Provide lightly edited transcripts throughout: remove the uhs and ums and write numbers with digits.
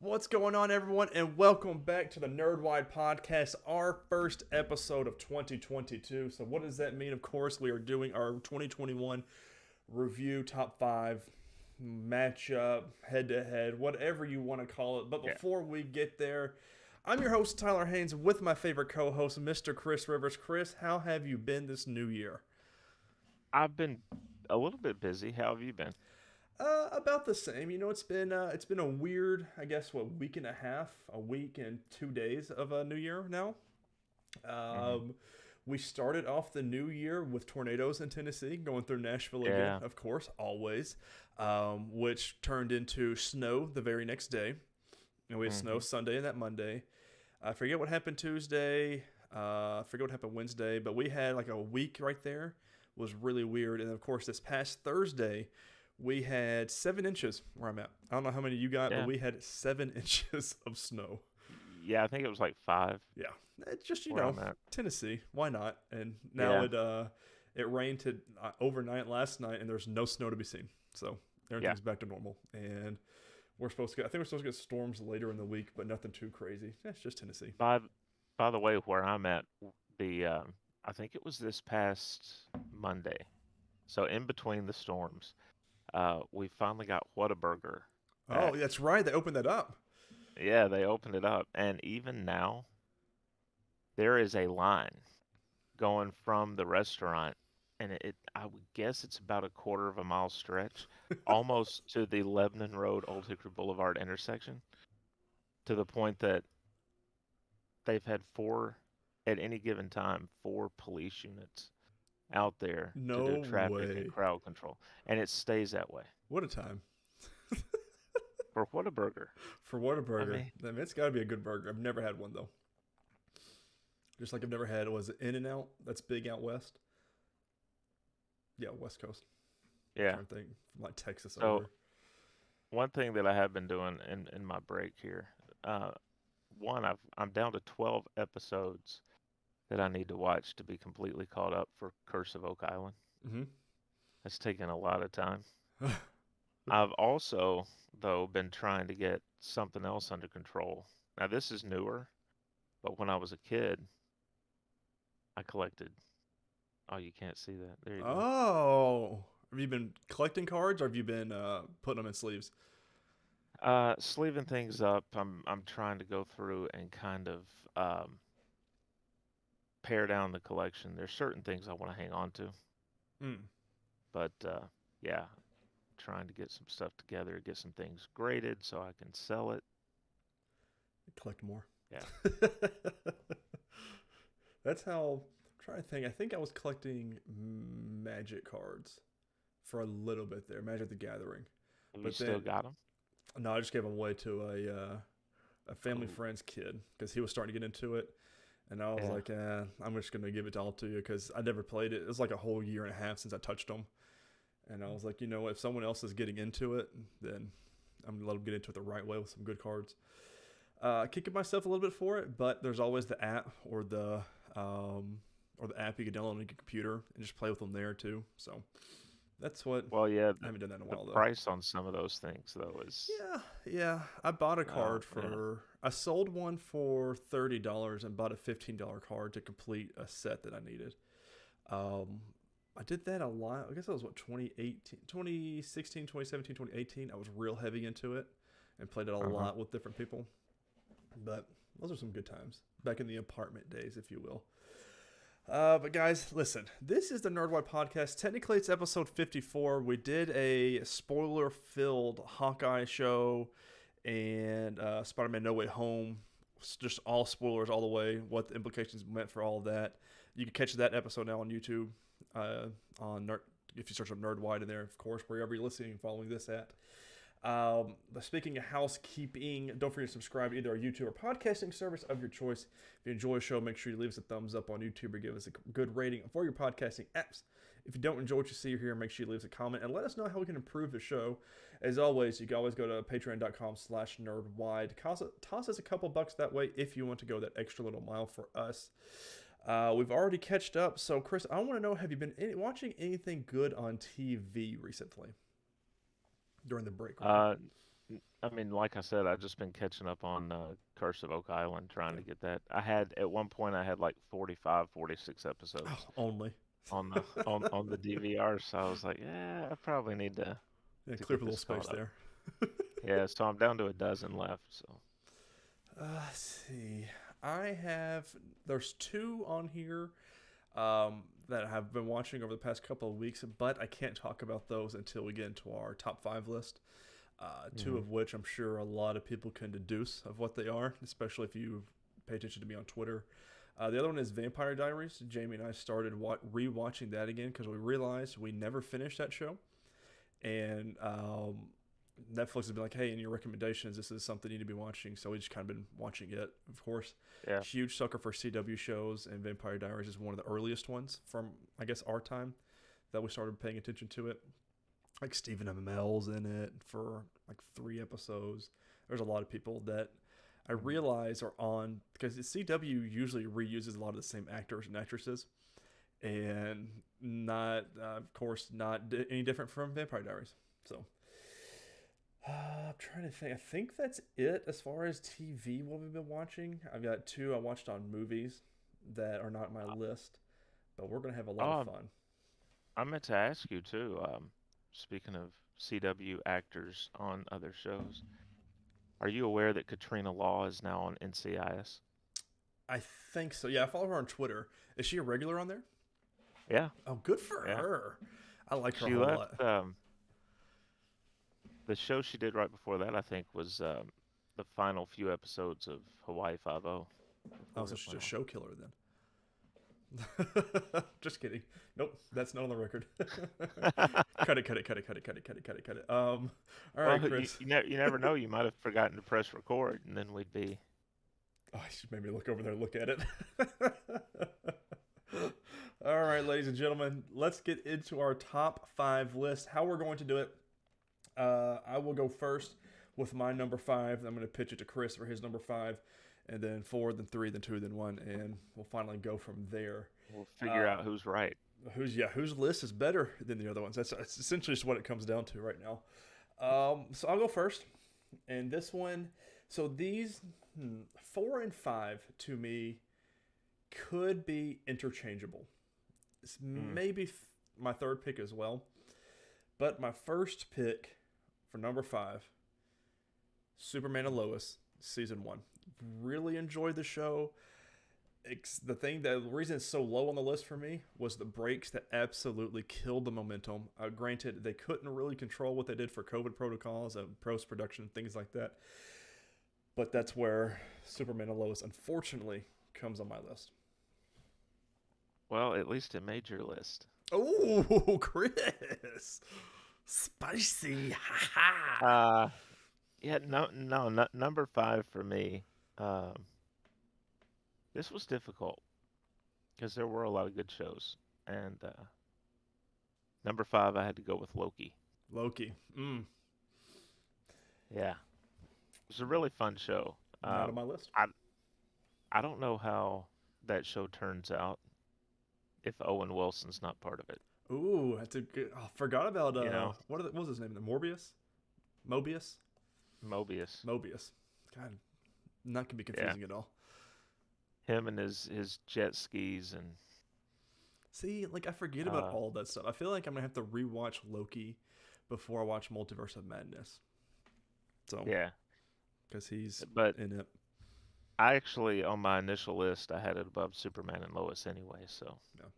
What's going on, everyone, and welcome back to the Nerdwide podcast, our first episode of 2022. So what does that mean? Of course, we are doing our 2021 review, top 5, matchup, head-to-head, whatever you want to call it. But before we get there, I'm your host, Tyler Haynes, with my favorite co-host, Mr. Chris Rivers. Chris, how have you been this new year? I've been a little bit busy. How have you been? About the same. You know, it's been a weird, I guess, week and a half, a week and 2 days of a new year now. hmm Um, we started off the new year with tornadoes in Tennessee, going through Nashville again, Yeah. of course, always, which turned into snow the very next day. And we had snow hmm Sunday and that Monday. I forget what happened Tuesday. I forget what happened Wednesday, but we had like a week right there. It was really weird. And of course, this past Thursday, we had 7 inches where I'm at. I don't know how many you got, but Yeah. we had 7 inches of snow. Yeah, I think it was like 5 Yeah, it's just where I'm at. Tennessee. Why not? And now Yeah. it rained overnight last night, and there's no snow to be seen. So Yeah. everything's back to normal. And we're supposed to get. I think we're supposed to get storms later in the week, but nothing too crazy. It's just Tennessee. By th- by the way, where I'm at, the I think it was this past Monday. So in between the storms, we finally got Whataburger Oh, back. that's right. They opened that up. Yeah, they opened it up, and even now there is a line going from the restaurant, and I would guess it's about a quarter of a mile stretch, almost to the Lebanon Road Old Hickory Boulevard intersection, to the point that they've had at any given time, 4 police units out there to do No traffic and way. crowd control, and it stays that way. What a time For Whataburger. for I Whataburger. mean, I mean, it's got to be a good burger. I've never had one though. Just like I've never had was it In-N-Out. That's big out west. Yeah, West Coast. I'm yeah. trying to think from like Texas So over. one thing that I have been doing in my break here, uh, I'm down to 12 episodes that I need to watch to be completely caught up for Curse of Oak Island. Mm-hmm. That's taken a lot of time. I've also, though, been trying to get something else under control. Now, this is newer, but when I was a kid, I collected. Oh, you can't see that. There you go. Oh, have you been collecting cards, or have you been putting them in sleeves? Sleeving things up, I'm trying to go through and kind of um, pare down the collection. There's certain things I want to hang on to, Mm. but yeah, trying to get some stuff together, get some things graded so I can sell it. Collect more. Yeah. That's how. I'm trying to think. I think I was collecting Magic cards for a little bit there, Magic the Gathering. Have you But still then got them? no, I just gave them away to a family Oh, friend's kid because he was starting to get into it. And I was yeah. like, I'm just going to give it all to you because I never played it. It was like a whole year and a half since I touched them. And I was like, you know what? If someone else is getting into it, then I'm going to let them get into it the right way with some good cards. Kicking myself a little bit for it, but there's always the app or the app you can download on your computer and just play with them there too. So that's what Well, yeah, I haven't done that in a the while though. price on some of those things though is Yeah. I bought a oh card man. for. I sold one for $30 and bought a $15 card to complete a set that I needed. Um, I did that a lot. I guess that was what 2018, 2016, 2017, 2018. I was real heavy into it and played it a Uh-huh. lot with different people. But those are some good times back in the apartment days, if you will. But guys, listen. This is the Nerdwide podcast. Technically, it's episode 54. We did a spoiler-filled Hawkeye show and Spider-Man: No Way Home. Just all spoilers all the way. What the implications meant for all of that. You can catch that episode now on YouTube. On Nerd, if you search up Nerdwide in there, of course, wherever you're listening and following this at. But speaking of housekeeping, don't forget to subscribe to either our YouTube or podcasting service of your choice. If you enjoy the show, make sure you leave us a thumbs up on YouTube or give us a good rating for your podcasting apps. If you don't enjoy what you see or hear, make sure you leave us a comment and let us know how we can improve the show. As always, you can always go to patreon.com/nerdwide. Toss us a couple bucks that way if you want to go that extra little mile for us. We've already catched up. So, Chris, I want to know, have you been watching anything good on TV recently during the break right Uh now? I mean, like I said, I've just been catching up on Curse of Oak Island, trying Yeah. to get that. At one point, I had like 45, 46 Oh, episodes only. on the DVR, so I was like, yeah, I probably need Yeah, to clear up get a little this space caught up. there. Yeah, so I'm down to a dozen left. So, Let's see. I have. There's two on here that I have been watching over the past couple of weeks, but I can't talk about those until we get into our top five list. Two hmm of which I'm sure a lot of people can deduce of what they are, especially if you pay attention to me on Twitter. The other one is Vampire Diaries. Jamie and I started rewatching that again because we realized we never finished that show, and Netflix has been like, "Hey, in your recommendations, this is something you need to be watching." So we just kind of been watching it. Of course, yeah. huge sucker for CW shows, and Vampire Diaries is one of the earliest ones from I guess our time that we started paying attention to it. Like Stephen Amell's in it for like 3 episodes. There's a lot of people that I hmm realize are on because the CW usually reuses a lot of the same actors and actresses, and not, of course, not any different from Vampire Diaries. So I'm trying to think. I think that's it as far as TV. What we've been watching. I've got two I watched on movies that are not on my list, but we're gonna have a lot of Oh, fun. I meant to ask you too. Speaking of CW actors on other shows, are you aware that Katrina Law is now on NCIS? I think so. Yeah, I follow her on Twitter. Is she a regular on there? Yeah, Oh, good for yeah. her. I like her a She whole left. lot. The show she did right before that, I think, was the final few episodes of Hawaii Five O Oh, before so it she's went a on. show killer then. Just kidding. Nope, that's not on the record. Cut it, cut it, cut it, cut it, cut it, cut it, cut it, cut it. All right, Well, you Chris. you never know. You might have forgotten to press record, and then we'd be. Oh, she made me look over there and look at it. All right, ladies and gentlemen, let's get into our top five list. How we're going to do it. I will go first with my number five. I'm going to pitch it to Chris for his number five, and then four, then three, then two, then one, and we'll finally go from there. We'll figure Uh, out who's right. whose list is better than the other ones? That's essentially just what it comes down to right now. So I'll go first, and this one. So these 4 and 5 to me could be interchangeable. It's Mm, maybe my third pick as well, but my first pick for number five, Superman and Lois, season one. Really enjoyed the show. The reason it's so low on the list for me was the breaks that absolutely killed the momentum. Granted, they couldn't really control what they did for COVID protocols and post production things like that, but that's where Superman and Lois unfortunately comes on my list. well, at least it made your list. Oh, Chris, spicy, ha ha. Uh, yeah, no, number five for me. Um, this was difficult because there were a lot of good shows, and number five, I had to go with Loki. Loki, Yeah, it was a really fun show. not on my list. I I don't know how that show turns out if Owen Wilson's not part of it. Ooh, that's a good. Oh, forgot about You know, what was his name? The Morbius, Mobius, Mobius. Mobius. God, not gonna be Yeah, confusing at all. him and his jet skis and See, like I forget about uh all that stuff. I feel like I'm gonna have to rewatch Loki before I watch Multiverse of Madness. So, yeah. because he's But in it. I actually on my initial list I had it above Superman and Lois anyway. So Yeah.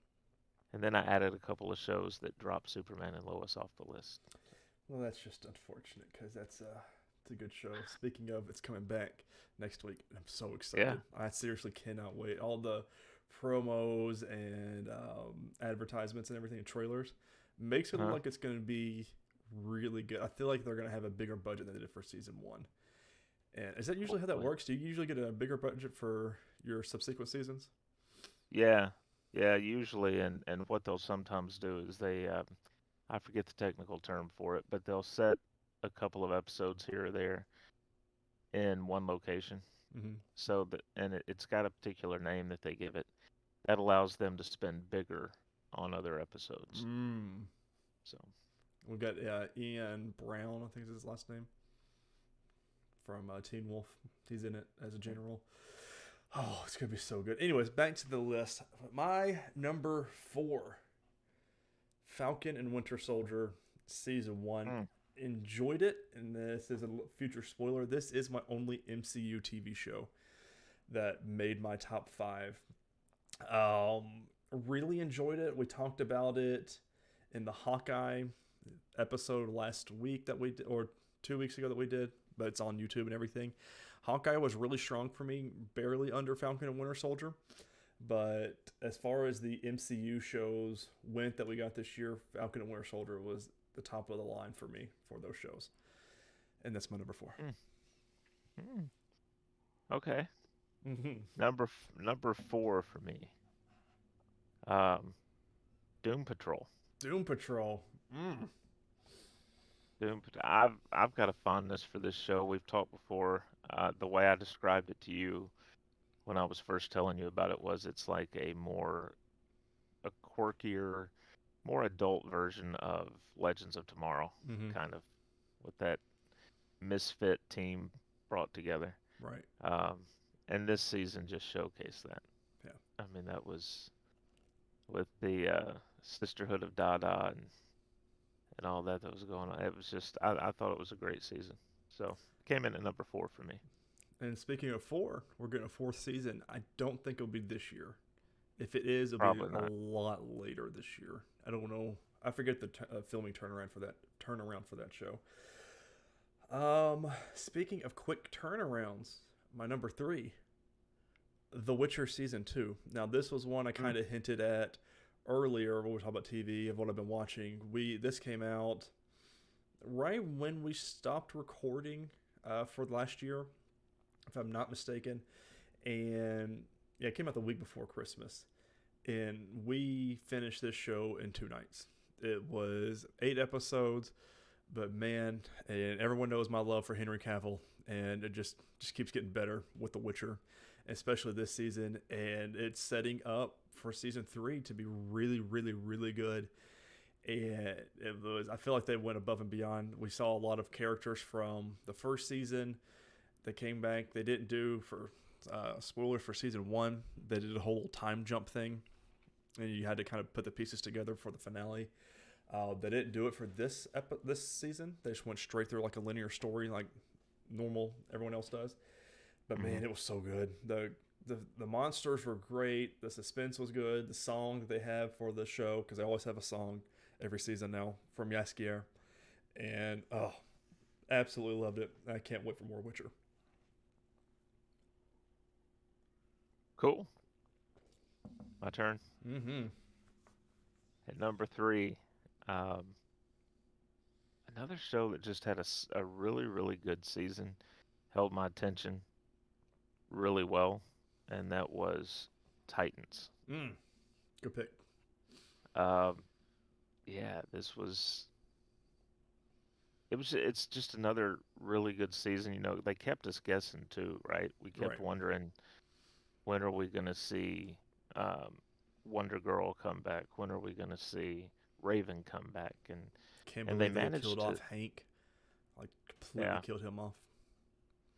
and then I added a couple of shows that dropped Superman and Lois off the list. Well, that's just unfortunate because it's a good show. Speaking of, it's coming back next week. And I'm so Yeah. excited. I seriously cannot wait. All the promos and advertisements and everything and trailers makes it look Huh? like it's going to be really good. I feel like they're going to have a bigger budget than they did for season one. And is that usually how that Hopefully. works? Do you usually get a bigger budget for your subsequent seasons? Yeah. Yeah, usually and what they'll sometimes do is they I forget the technical term for it, but they'll set a couple of episodes here or there in one location. Mm-hmm. So that and it's got a particular name that they give it that allows them to spend bigger on other episodes. Mm. So We've got Ian Brown, I think is his last name. from Teen Wolf. He's in it as a general. Oh, it's gonna be so good. Anyways, back to the list. My number 4, Falcon and Winter Soldier season 1. Mm. Enjoyed it, and this is a future spoiler. This is my only MCU TV show that made my top 5. Really enjoyed it. We talked about it in the Hawkeye episode last week that we did, or 2 weeks ago that we did, but it's on YouTube and everything. Hawkeye was really strong for me, barely under Falcon and Winter Soldier. But as far as the MCU shows went that we got this year, Falcon and Winter Soldier was the top of the line for me for those shows. And that's my number 4. Okay. Mm-hmm. Number 4 for me. Doom Patrol. Doom Patrol. I've got a fondness for this show. We've talked before. The way I described it to you when I was first telling you about it was it's like a quirkier, more adult version of Legends of Tomorrow, kind of, with that misfit team brought together. Right. And this season just showcased that. Yeah. I mean, that was with the Sisterhood of Dada and all that was going on. It was just, I thought it was a great season. So, came in at number 4 for me. And speaking of 4, we're getting a 4th season. I don't think it'll be this year. If it is, it'll Probably be not. a lot later this year. I don't know. I forget the filming turnaround for that show. Speaking of quick turnarounds, my number 3, The Witcher season 2. Now, this was one I kind of hinted at earlier when we were talking about TV of what I've been watching. This came out right when we stopped recording for last year, if I'm not mistaken. And yeah, it came out the week before Christmas. And we finished this show in 2 nights. It was 8 episodes, but man, and everyone knows my love for Henry Cavill, and it just keeps getting better with The Witcher, especially this season. And it's setting up for season 3 to be really, really, really good. And I feel like they went above and beyond. We saw a lot of characters from the first season that came back. They didn't do, for spoiler for season 1, they did a whole time jump thing, and you had to kind of put the pieces together for the finale. They didn't do it for this season. They just went straight through like a linear story, like normal everyone else does. But man, it was so good. The monsters were great. The suspense was good. The song they have for the show, because they always have a song every season now from Jaskier, and absolutely loved it. I can't wait for more Witcher. Cool. My turn. Mm-hmm. At number 3, another show that just had a really, really good season, held my attention really well, and that was Titans. Good pick. Yeah, it's just another really good season. You know, they kept us guessing too, right? We kept wondering, when are we going to see Wonder Girl come back? When are we going to see Raven come back? And they managed killed off Hank, like completely killed him off.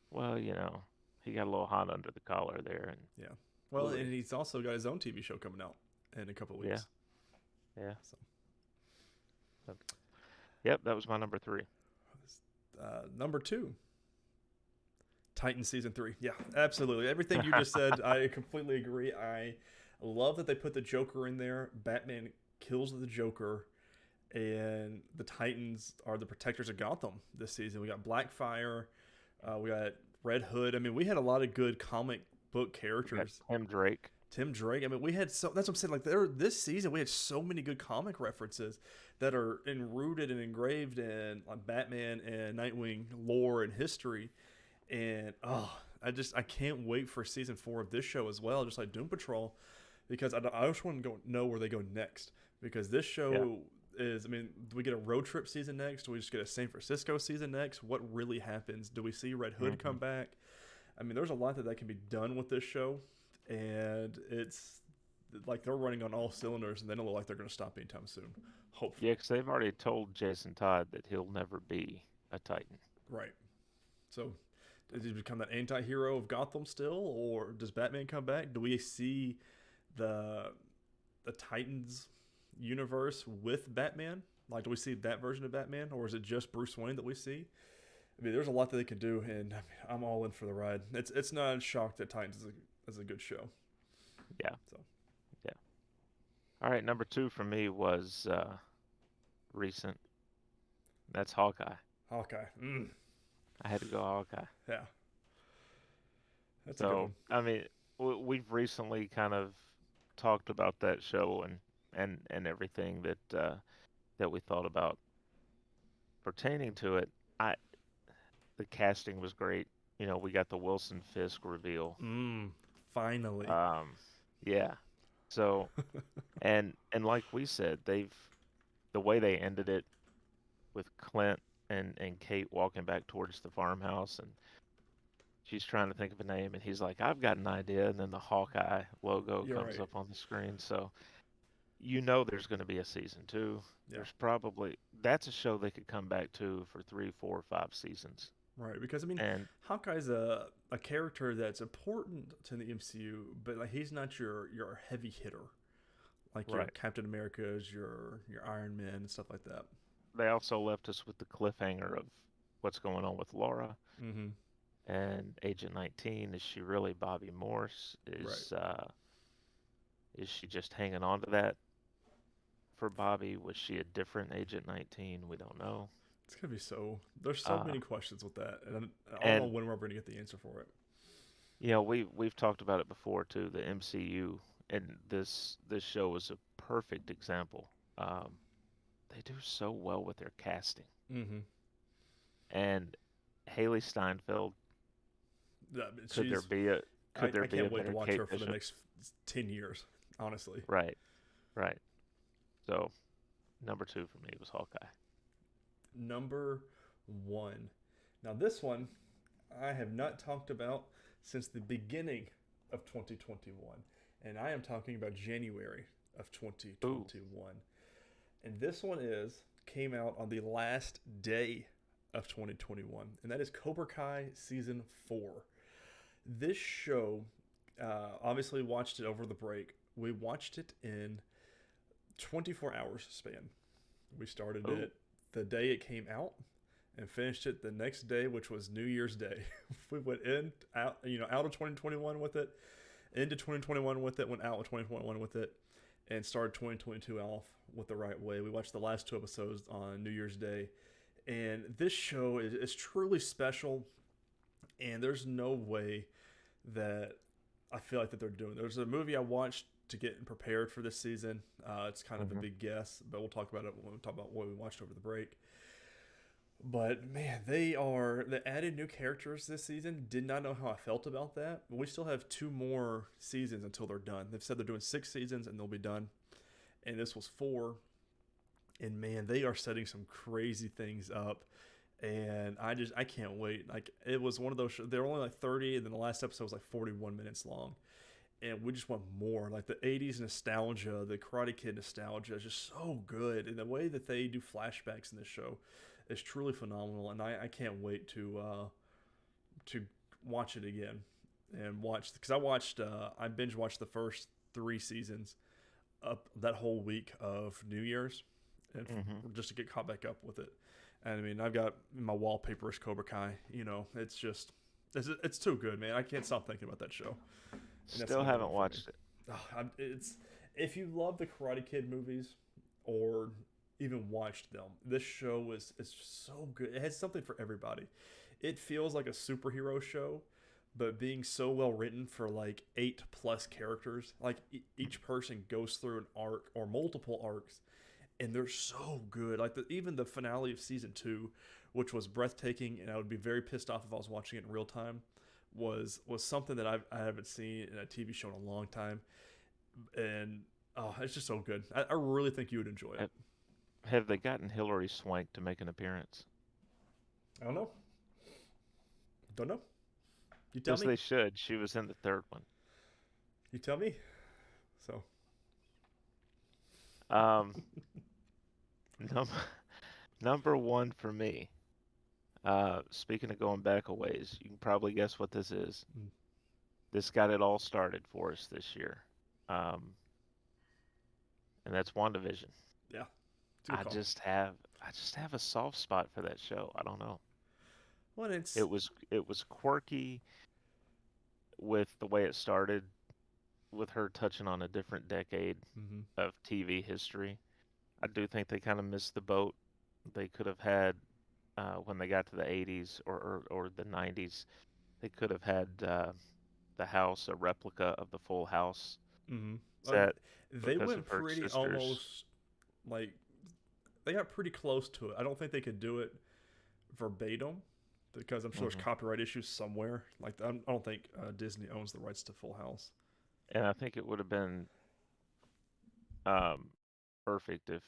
Well, you know, he got a little hot under the collar there, and yeah. Well, and he's also got his own TV show coming out in a couple of weeks. Yeah. So. Yep, that was my number 3. Number 2, Titan season 3. Yeah, absolutely. Everything you just said, I completely agree. I love that they put the Joker in there. Batman kills the Joker, and the Titans are the protectors of Gotham this season. We got Blackfire, we got Red Hood. I mean, we had a lot of good comic book characters. Tim Drake. I mean, we had that's what I'm saying. Like this season, we had so many good comic references that are rooted and engraved in like Batman and Nightwing lore and history. And I can't wait for season 4 of this show as well, just like Doom Patrol, because I just want to know where they go next. Because this show is, I mean, do we get a road trip season next? Do we just get a San Francisco season next? What really happens? Do we see Red Hood come back? I mean, there's a lot that can be done with this show, and it's like they're running on all cylinders, and they don't look like they're going to stop anytime soon. Hopefully. Yeah, because they've already told Jason Todd that he'll never be a Titan. Right. So Does he become that anti-hero of Gotham still, or does Batman come back? Do we see the Titans universe with Batman? Like, do we see that version of Batman, or is it just Bruce Wayne that we see? I mean, there's a lot that they can do, and I mean, I'm all in for the ride. It's not a shock that Titans is a good show. Yeah. So Yeah. All right, number 2 for me was recent. That's Hawkeye. Hawkeye, I had to go Hawkeye. yeah, that's a good So, one. I mean, we've recently kind of talked about that show and everything that we thought about pertaining to it. I The casting was great. You know, we got the Wilson Fisk reveal. Finally. Um, yeah. So, and like we said, the way they ended it with Clint and Kate walking back towards the farmhouse, and she's trying to think of a name, and he's like, "I've got an idea," and then the Hawkeye logo You're comes right. up on the screen. So you know there's going to be a season 2. Yeah. There's probably That's a show they could come back to for 3, 4, 5 seasons. Right, because I mean, And Hawkeye's a character that's important to the MCU, but like he's not your heavy hitter, like your right, Captain America's, your Iron Man and stuff like that. they also left us with the cliffhanger of what's going on with Laura Mm-hmm. and Agent 19. Is she really Bobby Morse? Right. Is she just hanging on to that for Bobby? Was she a different Agent 19? We don't know. It's gonna be so. There's so Uh, many questions with that, and I don't know and when we're gonna get the answer for it. we've talked about it before too. The MCU and this show is a perfect example. Um, they do so well with their casting. Mm-hmm. And Haley Steinfeld, Yeah, could there she's. be a could there I be can't a wait to better watch Kate her for the Bishop? next 10 years. Honestly. Right, right. So number 2 for me was Hawkeye. Number one. Now this one I have not talked about since the beginning of 2021, and I am talking about January of Ooh, 2021. And this one came out on the last day of 2021, and that is Cobra Kai season 4. This show, obviously watched it over the break. We watched it in 24 hours span. We started ooh. it the day it came out and finished it the next day, which was New Year's Day. We went out of 2021 with it, into 2021 with it, went out of 2021 with it, and started 2022 off with the right way. We watched the last 2 episodes on New Year's Day, and this show is truly special. And there's no way that I feel like that they're doing. There's a movie I watched to get prepared for this season. It's kind of a Hmm. big guess, but we'll talk about it when we talk about what we watched over the break. But man, they added new characters this season. Did not know how I felt about that. But we still have 2 more seasons until they're done. They've said they're doing 6 seasons and they'll be done. And this was 4. And man, they are setting some crazy things up. And I can't wait. Like it was one of those. They were only like 30, and then the last episode was like 41 minutes long. And we just want more. Like the 80s nostalgia, the Karate Kid nostalgia is just so good. And the way that they do flashbacks in this show is truly phenomenal. And I can't wait to watch it again and watch because I binge watched the first 3 seasons up that whole week of New Year's, and Hmm. just to get caught back up with it. And I mean, I've got my wallpaper is Cobra Kai. It's just it's too good, man. I can't stop thinking about that show. And that's Still number haven't one for me. watched it. It's if you love the Karate Kid movies or even watched them, this show is so good. It has something for everybody. It feels like a superhero show, but being so well written for like 8+ characters. Like each person goes through an arc or multiple arcs, and they're so good. Like even the finale of season 2, which was breathtaking, and I would be very pissed off if I was watching it in real time, was something that I haven't seen in a TV show in a long time, and oh, it's just so good. I really think you would enjoy it. Have, have they gotten Hillary Swank to make an appearance? I don't know. Don't know. You tell Because me. they should. She was in the third one. You tell me. So Um, number number 1 for me. Speaking of going back a ways, you can probably guess what this is. Mm, This got it all started for us this year. Um, and that's WandaVision. yeah, it's a good I call. just have I just have a soft spot for that show. I don't know. Well, it's It was quirky with the way it started, with her touching on a different decade hmm of TV history. I do think they kind of missed the boat. They could have had when they got to the 80s or the 90s, they could have had the house a replica of the Full House hmm uh, set they because of went her pretty sisters. almost like they got pretty close to it. I don't think they could do it verbatim because I'm sure there's Hmm. copyright issues somewhere. Like I don't think Disney owns the rights to Full House. And I think it would have been um, perfect if,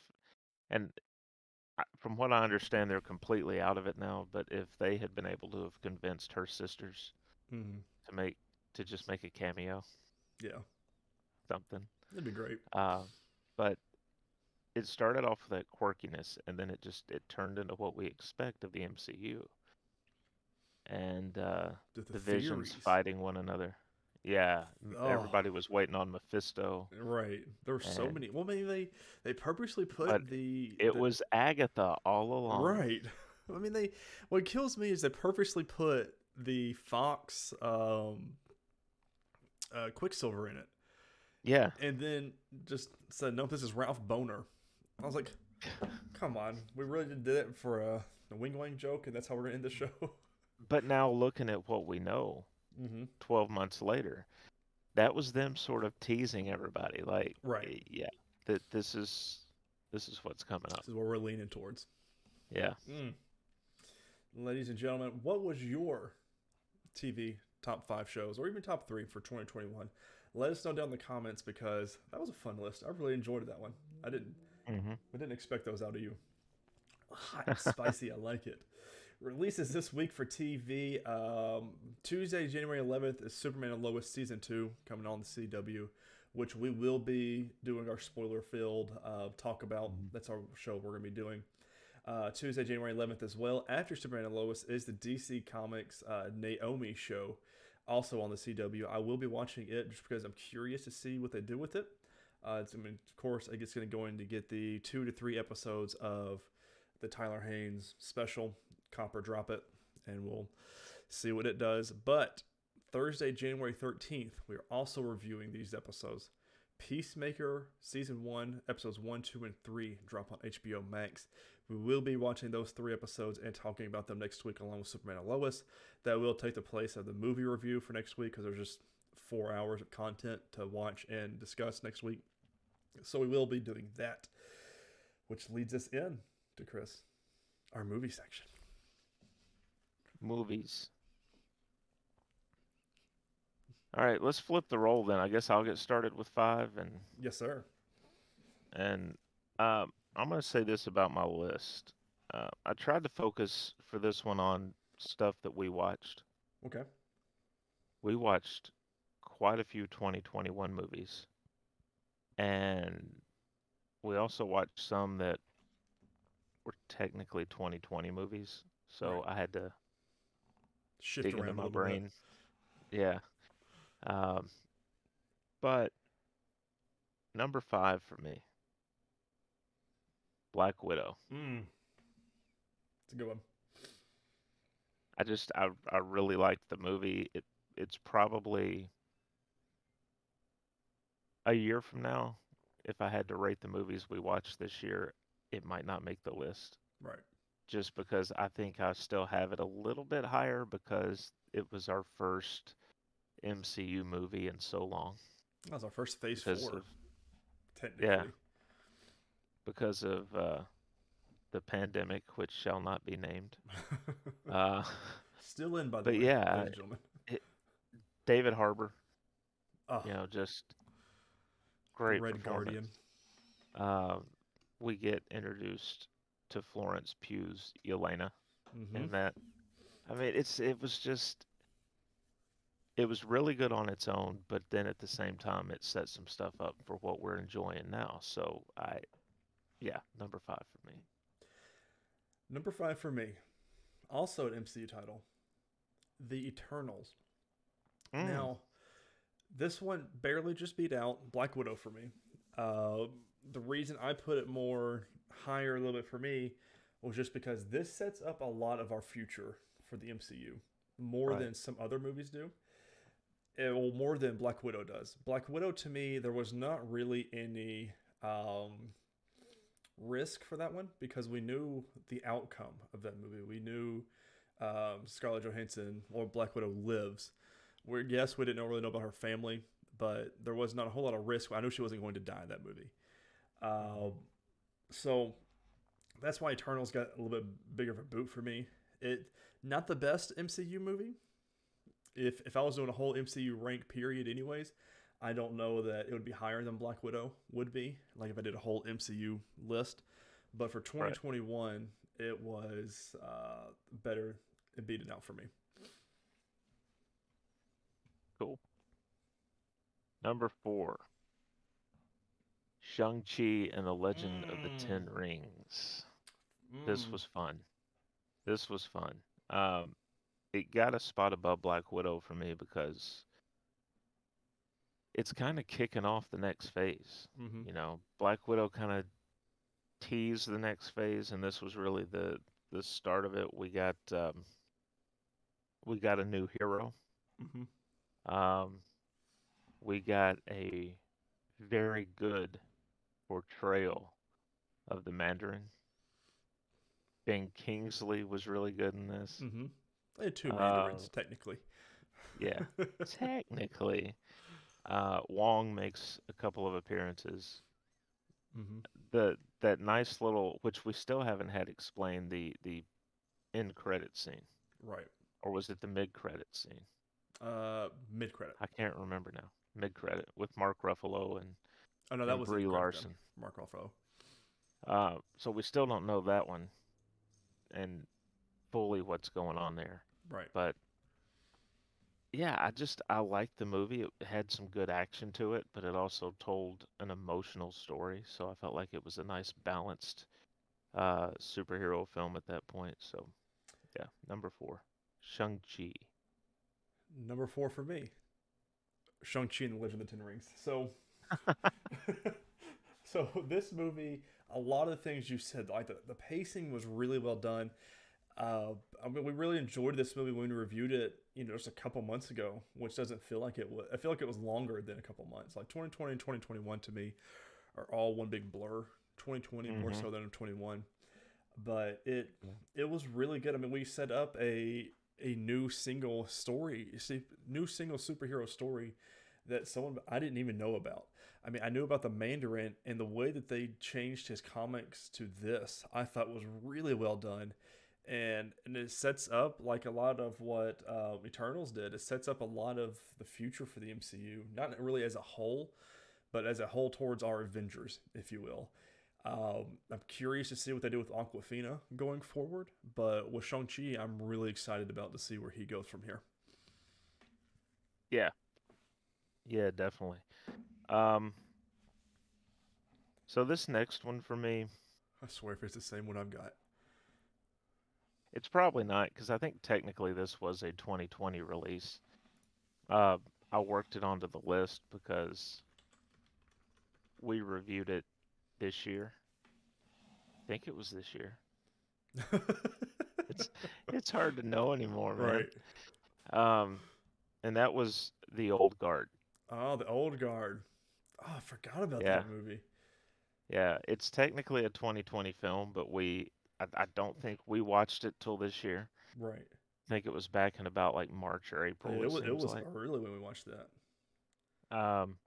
and from what I understand, they're completely out of it now. But if they had been able to have convinced her sisters hmm to make to just make a cameo, Yeah, something. that'd be great. Uh, but it started off with that quirkiness, and then it turned into what we expect of the MCU, and The the Visions theories, fighting one another. Yeah, oh everybody was waiting on Mephisto, right, there were so and many. Well, maybe they purposely but put it the was Agatha all along. right. I mean, they. What kills me is they purposely put the Fox Quicksilver in it, Yeah, and then just said, "No, this is Ralph Boner." I was like, "Come on, we really did it for a wing wang joke, and that's how we're gonna end the show." but now looking at what we know, hmm 12 months later, that was them sort of teasing everybody, like, Right. yeah, that this is what's coming up. This is what we're leaning towards. Yeah. Mm. Ladies and gentlemen, what was your TV top five shows, or even top three for 2021? Let us know down in the comments because that was a fun list. I really enjoyed that one. I didn't Hmm. I didn't expect those out of you. Hot and spicy, I like it. Releases this week for TV. Tuesday, January 11th is Superman and Lois Season 2 coming on the CW, which we will be doing our spoiler filled talk about. That's our show we're going to be doing. Tuesday, January 11th as well. After Superman and Lois is the DC Comics Naomi show, also on the CW. I will be watching it just because I'm curious to see what they do with it. I mean, of course, I guess going to go in to get the 2 to 3 episodes of the Tyler Haynes special, Copper Drop It, and we'll see what it does. But Thursday, January 13th, we are also reviewing these episodes. Peacemaker Season 1, Episodes 1, 2, and 3 drop on HBO Max. We will be watching those 3 episodes and talking about them next week along with Superman and Lois. That will take the place of the movie review for next week because there's just 4 hours of content to watch and discuss next week. So we will be doing that, which leads us in to Chris, our movie section. Movies. All right, let's flip the role then. I guess I'll get started with five, Yes, sir. and I'm gonna say this about my list. I tried to focus for this one on stuff that we watched. Okay. We watched quite a few 2021 movies, and we also watched some that were technically 2020 movies. Right. So I had to Shift dig into around a my little bit. brain. Yeah. Um, but number five for me, Black Widow. Mm, it's a good one. I really liked the movie. It's probably a year from now. If I had to rate the movies we watched this year, it might not make the list. Right. Just because I think I still have it a little bit higher because it was our first MCU movie in so long. That was our first Phase Because 4, of yeah, technically. because of the pandemic, which shall not be named. Uh, Still in, by the but way, yeah, ladies and gentlemen. it, David Harbour, Oh, just the great Red performance. Guardian. Uh, we get introduced to Florence Pugh's Yelena, Mm-hmm. and that I mean it was really good on its own, but then at the same time it set some stuff up for what we're enjoying now. So yeah, number five for me. Number 5 for me. Also an MCU title, The Eternals. Mm, Now, this one barely just beat out Black Widow for me. Uh, the reason I put it more higher a little bit for me was just because this sets up a lot of our future for the MCU more right. than some other movies do. Well, more than Black Widow does. Black Widow, to me, there was not really any risk for that one because we knew the outcome of that movie. We knew Scarlett Johansson or Black Widow lives. Yes, we didn't really know about her family, but there was not a whole lot of risk. I knew she wasn't going to die in that movie. Mhm. So that's why Eternals got a little bit bigger of a boot for me. It not the best MCU movie. If I was doing a whole MCU rank period, anyways, I don't know that it would be higher than Black Widow would be. Like if I did a whole MCU list, but for Right. 2021, it was better. It beat it out for me. Cool. Number 4, Shang-Chi and the Legend of the Mm, Ten Rings. This mm, was fun. This was fun. Um, it got a spot above Black Widow for me because it's kind of kicking off the next phase. mm-hmm, Black Widow kind of teased the next phase, and this was really the start of it. We got a new hero. mm-hmm. Um, we got a very good portrayal of the Mandarin. Ben Kingsley was really good in this. Mm-hmm. They had two Uh, mandarins, technically. yeah, technically, Wong makes a couple of appearances. Mm-hmm. That nice little, which we still haven't had explained, the end credit scene, Right. or was it the mid credit scene? Mid credit. I can't remember now. Mid credit with Mark Ruffalo and Oh no, that and was the Brie end credit then. Larson. Mark Ruffalo. So we still don't know that one and fully what's going on there. Right. But yeah, I liked the movie. It had some good action to it, but it also told an emotional story. So I felt like it was a nice balanced superhero film at that point. So yeah, number 4, Shang-Chi. Number 4 for me, Shang-Chi and the Legend of the Ten Rings. So, so this movie, a lot of the things you said, like the pacing was really well done. I mean, we really enjoyed this movie when we reviewed it, just a couple months ago, which doesn't feel like it was. I feel like it was longer than a couple months. Like 2020 and 2021 to me are all one big blur. 2020 more Mm-hmm. so than 21, but it Yeah. it was really good. I mean, we set up a new single story, new single superhero story that someone I didn't even know about. I mean, I knew about the Mandarin and the way that they changed his comics to this, I thought was really well done. And it sets up like a lot of what Eternals did. It sets up a lot of the future for the MCU, not really as a whole, but as a whole towards our Avengers, if you will. I'm curious to see what they do with Aquafina going forward, but with Shang-Chi, I'm really excited about to see where he goes from here. Yeah, yeah, definitely. Um, so this next one for me, I swear if it's the same one I've got. it's probably not because I think technically this was a 2020 release. Uh, I worked it onto the list because we reviewed it this year. I think it was this year. It's it's hard to know anymore, man. Right. Um, and that was The Old Guard. Oh, the old guard. Oh, I forgot about Yeah, that movie. yeah. It's technically a 2020 film, but I don't think we watched it till this year. Right. I think it was back in about like March or Yeah, April, it it was it seems was like. early when we watched that. Um,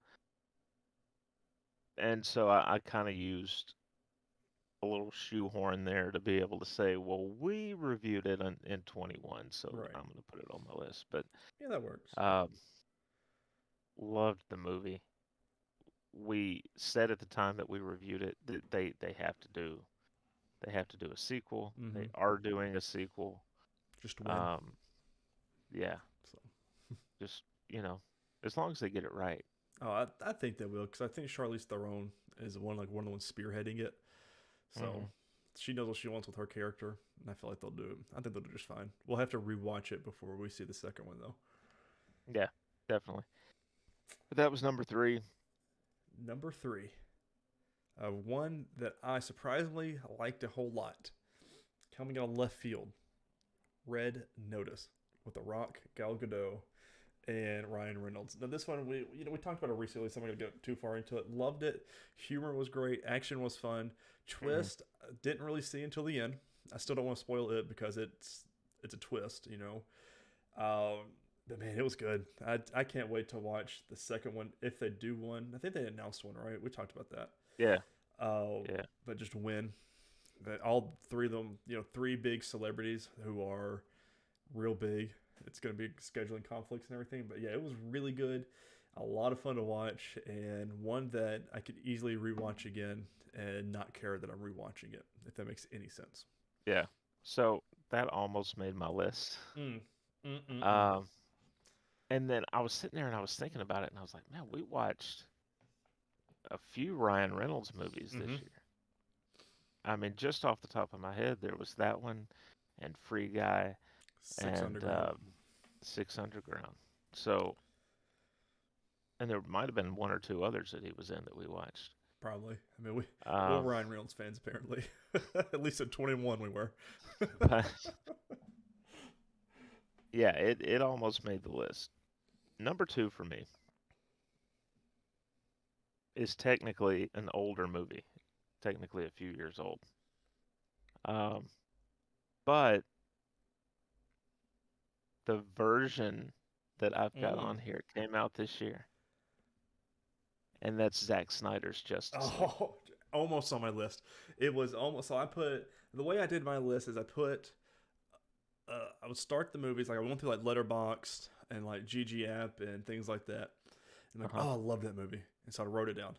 and so I kind of used a little shoehorn there to be able to say, well, we reviewed it in 21, so Right. I'm going to put it on my list. But Yeah, that works. um, loved the movie. We said at the time that we reviewed it that they have to do a sequel. Mm-hmm. They are doing a sequel. Just win. Um, yeah, So, just as long as they get it right. oh, I think they will because I think Charlize Theron is one of the ones spearheading it. So Hmm. she knows what she wants with her character, and I feel like they'll do it. I think they'll do just fine. We'll have to rewatch it before we see the second one, though. Yeah, definitely. But that was number 3. Number 3, one that I surprisingly liked a whole lot, coming out of left field, Red Notice with The Rock, Gal Gadot, and Ryan Reynolds. Now this one we talked about it recently, so I'm not gonna get too far into it. Loved it. Humor was great. Action was fun. Twist didn't really see until the end. I still don't want to spoil it because it's a twist, But man, it was good. I can't wait to watch the second one if they do one. I think they announced one, right? We talked about that. Yeah. Yeah. But just when that all three of them, 3 big celebrities who are real big. It's going to be scheduling conflicts and everything. But yeah, it was really good. A lot of fun to watch, and one that I could easily rewatch again and not care that I'm rewatching it, if that makes any sense. Yeah. So that almost made my list. Mm. And then I was sitting there and I was thinking about it, and I was like, man, we watched a few Ryan Reynolds movies this year. I mean, just off the top of my head, there was that one and Free Guy and Six Underground. So, and there might have been 1 or 2 others that he was in that we watched. Probably. I mean, we're Ryan Reynolds fans, apparently. At least at 21 we were. But, yeah, it almost made the list. Number 2 for me is technically an older movie. Technically a few years old. But the version that I've got on here came out this year. And that's Zack Snyder's Justice League. Almost on my list. It was almost, so I put, the way I did my list is I put, I would start the movies, like I went through like Letterboxd and like GG app and things like that. And like, oh, I love that movie. And so I wrote it down.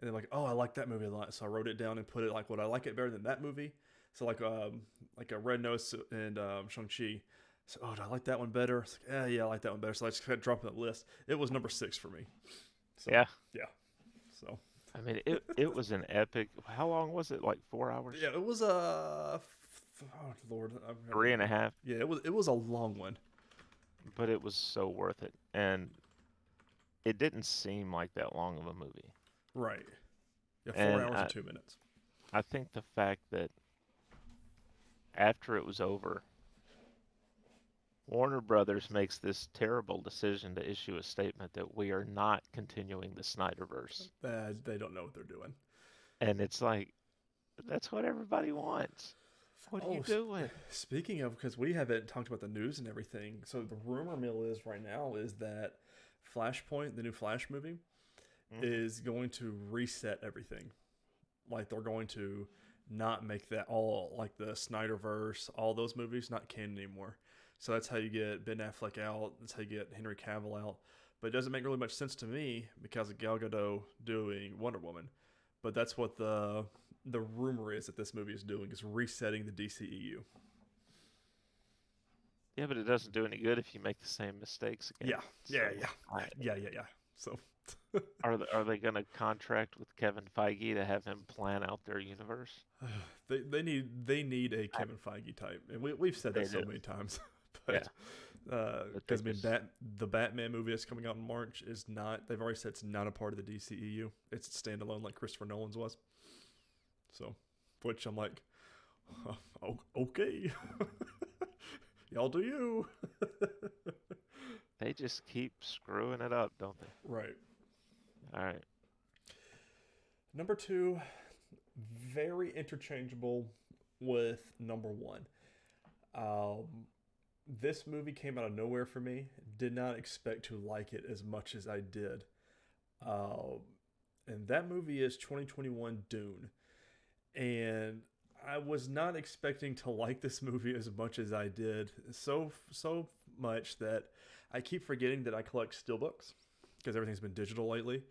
And then like, oh, I like that movie a lot. So I wrote it down and put it like, would I like it better than that movie? So like a Red Notice and Shang-Chi. So, oh, do I like that one better? It's like, yeah, I like that one better. So I just kept dropping the list. It was number 6 for me. So, yeah. So I mean, it was an epic. How long was it? Like 4 hours? Yeah, it was oh Lord, 3.5. Yeah, it was a long one, but it was so worth it, and it didn't seem like that long of a movie. Right. Yeah, 4 hours and 2 minutes. I think the fact that after it was over, Warner Brothers makes this terrible decision to issue a statement that we are not continuing the Snyderverse. They don't know what they're doing. And it's like, that's what everybody wants. What are you doing? Speaking of, because we haven't talked about the news and everything, so the rumor mill is right now is that Flashpoint, the new Flash movie, is going to reset everything. Like they're going to not make that all, like the Snyderverse, all those movies, not canon anymore. So that's how you get Ben Affleck out. That's how you get Henry Cavill out. But it doesn't make really much sense to me because of Gal Gadot doing Wonder Woman. But that's what the rumor is that this movie is doing, is resetting the DCEU. Yeah, but it doesn't do any good if you make the same mistakes again. Yeah. So are they going to contract with Kevin Feige to have him plan out their universe? They need a Kevin Feige type, and we've said that so many times. But because the Batman movie that's coming out in March is not. They've already said it's not a part of the DCEU. It's standalone, like Christopher Nolan's was. So, which I'm like, okay, y'all do you. They just keep screwing it up, don't they? Right. All right. Number 2, very interchangeable with number 1. This movie came out of nowhere for me. Did not expect to like it as much as I did. And that movie is 2021 Dune. And I was not expecting to like this movie as much as I did. So much that I keep forgetting that I collect steelbooks because everything's been digital lately.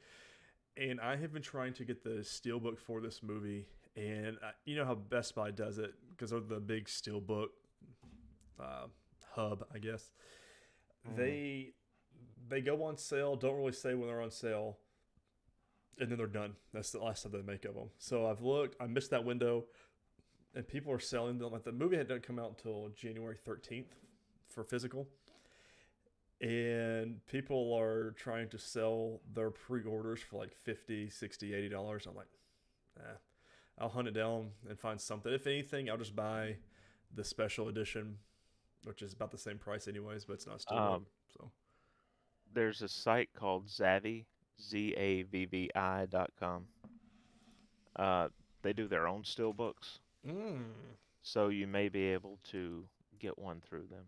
And I have been trying to get the steelbook for this movie. And you know how Best Buy does it because they're the big steelbook hub, I guess. They go on sale, don't really say when they're on sale, and then they're done. That's the last time they make of them. So I've looked, I missed that window, and people are selling them. Like the movie hadn't come out until January 13th for physical, and people are trying to sell their pre-orders for like $50, $60, $80. I'm like, I'll hunt it down and find something. If anything, I'll just buy the special edition, which is about the same price anyways, but it's not still book. So There's a site called Zavvi, ZAVVI.com. They do their own steelbooks, so you may be able to get one through them.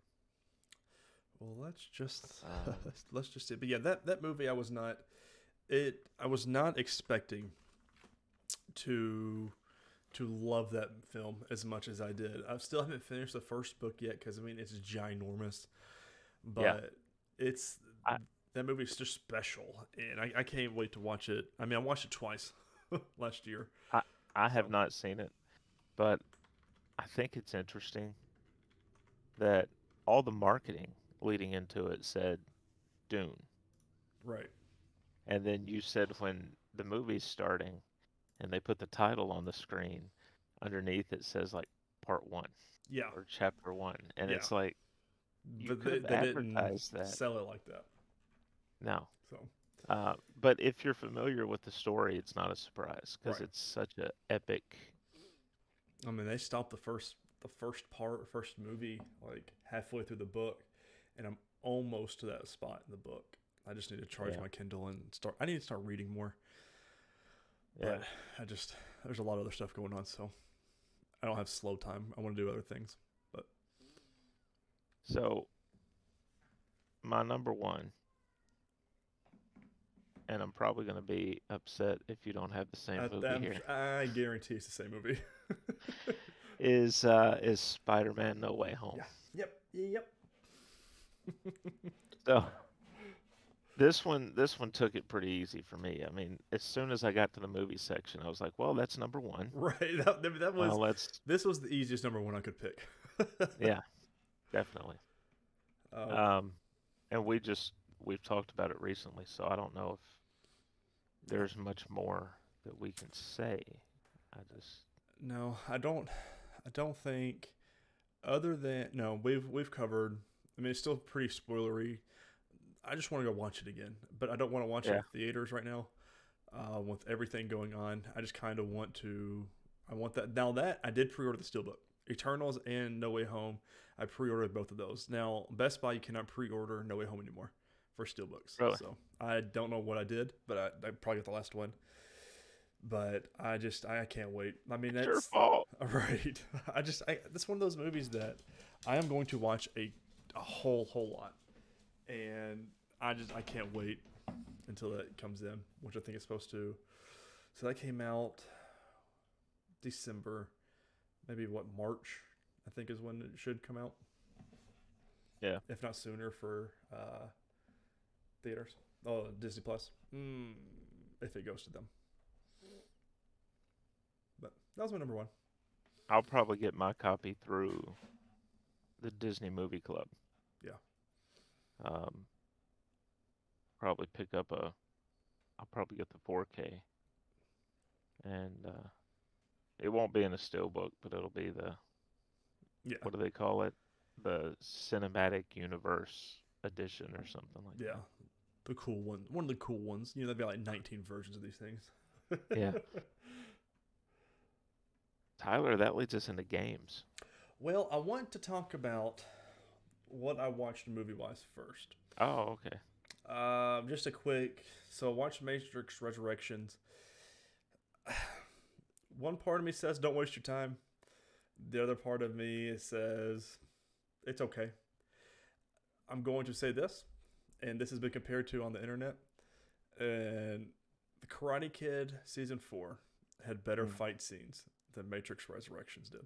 Well, let's just see. But yeah, that movie I was not expecting to love that film as much as I did. I still haven't finished the first book yet because I mean it's ginormous, but that movie's just special, and I can't wait to watch it. I mean, I watched it twice last year. I have not seen it, but I think it's interesting that all the marketing leading into it said Dune. Right. And then you said when the movie's starting and they put the title on the screen, underneath it says like part 1. Yeah. Or chapter 1. And it's like, you but could have they advertised didn't that. sell it like that. No. So. But if you're familiar with the story, it's not a surprise because it's such an epic. I mean, they stopped the first movie like halfway through the book, and I'm almost to that spot in the book. I just need to charge my Kindle and start. I need to start reading more. But there's a lot of other stuff going on, so I don't have slow time. I want to do other things. But so my number one, and I'm probably going to be upset if you don't have the same movie here. I guarantee it's the same movie. is Spider-Man No Way Home. Yeah. Yep. So this one took it pretty easy for me. I mean, as soon as I got to the movie section, I was like, well, that's number one. Right. That was this was the easiest number one I could pick. Yeah, definitely. And we've talked about it recently, so I don't know if there's much more that we can say. No, I don't think other than we've covered. I mean, it's still pretty spoilery. I just want to go watch it again, but I don't want to watch it in theaters right now. With everything going on, I just kind of want to. I want that now. That I did pre-order the Steelbook, Eternals and No Way Home. I pre-ordered both of those. Now Best Buy, you cannot pre-order No Way Home anymore for Steelbooks. Really? So I don't know what I did, but I probably got the last one. But I can't wait. I mean, that's your fault. Right. That's one of those movies that I am going to watch a whole lot, and I can't wait until that comes in, which I think it's supposed to. So that came out December, maybe March, I think is when it should come out. Yeah. If not sooner for theaters. Oh, Disney Plus. If it goes to them. But that was my number one. I'll probably get my copy through the Disney Movie Club. Yeah. Probably pick up I'll probably get the 4K. And it won't be in a steelbook, but it'll be what do they call it? The Cinematic Universe edition or something like that. Yeah. The cool one. One of the cool ones. You know, there'd be like 19 versions of these things. Yeah. Tyler, that leads us into games. Well, I want to talk about what I watched movie-wise first. Oh, okay. Just a quick. So I watched Matrix Resurrections. One part of me says, don't waste your time. The other part of me says, it's okay. I'm going to say this, and this has been compared to on the internet. And The Karate Kid Season 4 had better fight scenes than Matrix Resurrections did.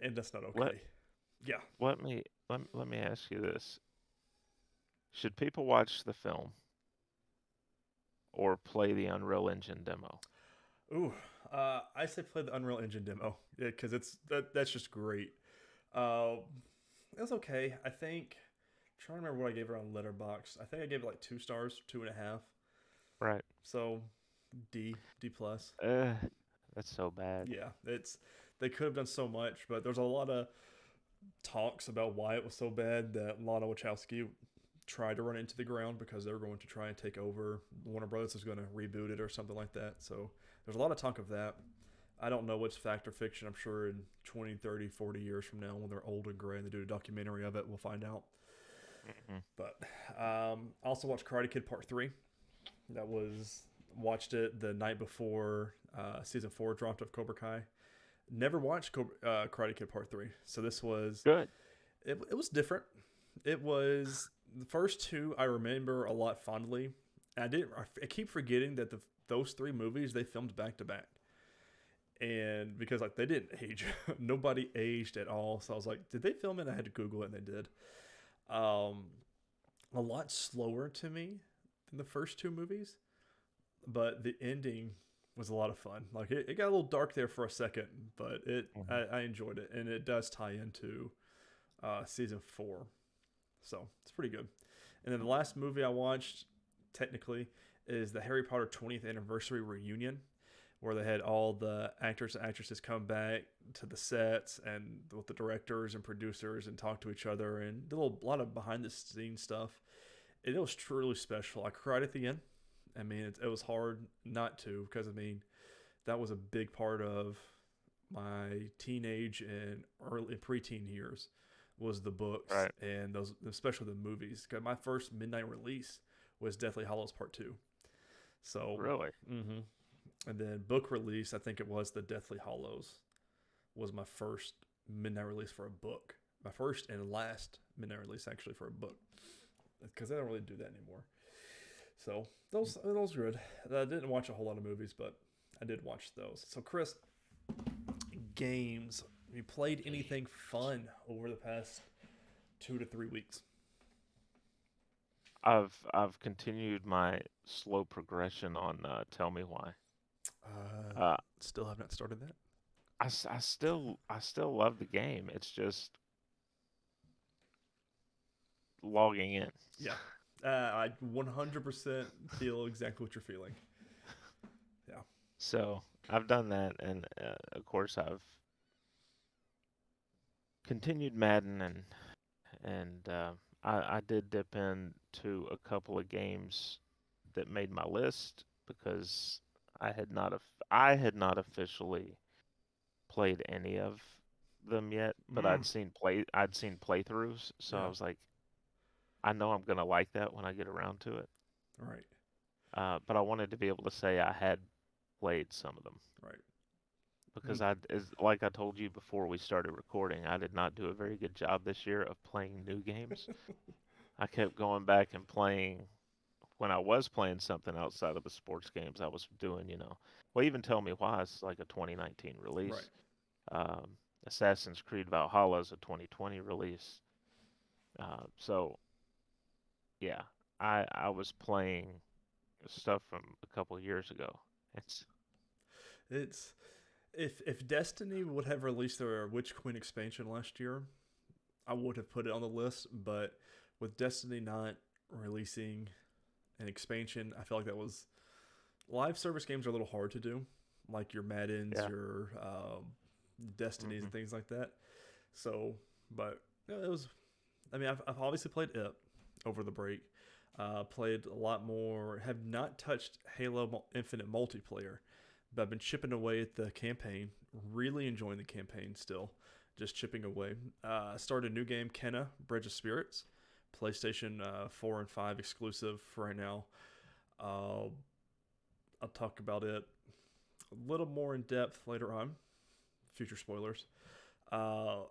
And that's not okay. Let me ask you this. Should people watch the film or play the Unreal Engine demo? Ooh, I say play the Unreal Engine demo. Yeah, because that's just great. It was okay. I think, I'm trying to remember what I gave it on Letterboxd. I think I gave it like 2 stars, 2.5. Right. So D plus. That's so bad. Yeah, they could have done so much, but there's a lot of talks about why it was so bad that Lana Wachowski tried to run it into the ground because they were going to try and take over. Warner Brothers was going to reboot it or something like that. So there's a lot of talk of that. I don't know what's fact or fiction. I'm sure in 20, 30, 40 years from now, when they're old and gray and they do a documentary of it, we'll find out. Mm-hmm. But I also watched Karate Kid Part 3. Watched it the night before season 4 dropped of Cobra Kai. Never watched Karate Kid Part 3. So this was Good. It was different. It was the first two I remember a lot fondly. I keep forgetting that those 3 movies they filmed back to back. And because like they didn't age, nobody aged at all. So I was like, did they film it? I had to Google it, and they did. A lot slower to me than the first 2 movies, but the ending was a lot of fun. Like it got a little dark there for a second, but I enjoyed it, and it does tie into season 4, so it's pretty good. And then the last movie I watched, technically, is the Harry Potter 20th anniversary reunion, where they had all the actors and actresses come back to the sets and with the directors and producers and talk to each other and did a lot of behind the scenes stuff. And it was truly special. I cried at the end. I mean, it was hard not to, because I mean, that was a big part of my teenage and early preteen years was the books, Right. and those, especially the movies. Because my first midnight release was Deathly Hallows Part 2. So Really? mm-hmm. And then book release, I think it was the Deathly Hallows, was my first midnight release for a book. My first and last midnight release actually for a book, because I don't really do that anymore. So those were good. I didn't watch a whole lot of movies, but I did watch those. So Chris, games. Have you played anything fun over the past 2 to 3 weeks? I've continued my slow progression on Tell Me Why. Uh, Still have not started that. I still love the game. It's just logging in. Yeah. I 100% feel exactly what you're feeling. Yeah. So I've done that, and of course I've continued Madden, and I did dip into a couple of games that made my list because I had not officially played any of them yet, but Mm. I'd seen playthroughs, so I Yeah. was like, I know I'm gonna like that when I get around to it. Right. But I wanted to be able to say I had played some of them Right. because like I told you before we started recording, I did not do a very good job this year of playing new games. I kept going back and playing when I was playing something outside of the sports games I was doing, Well, even Tell Me Why is like a 2019 Right. release. Um, Assassin's Creed Valhalla is a 2020 release. So yeah, I was playing stuff from a couple years ago. It's It's if Destiny would have released their Witch Queen expansion last year, I would have put it on the list. But with Destiny not releasing an expansion, I feel like that was live service games are a little hard to do, like your Maddens, yeah. your Destinies, Hmm. and things like that. So, but it was. I mean, I've obviously played it over the break. Played a lot more. Have not touched Halo Infinite multiplayer, but I've been chipping away at the campaign. Really enjoying the campaign still. Just chipping away. Started a new game, Kana, Bridge of Spirits. PlayStation 4 and 5 exclusive for right now. Uh, I'll talk about it a little more in depth later on. Future spoilers. Don't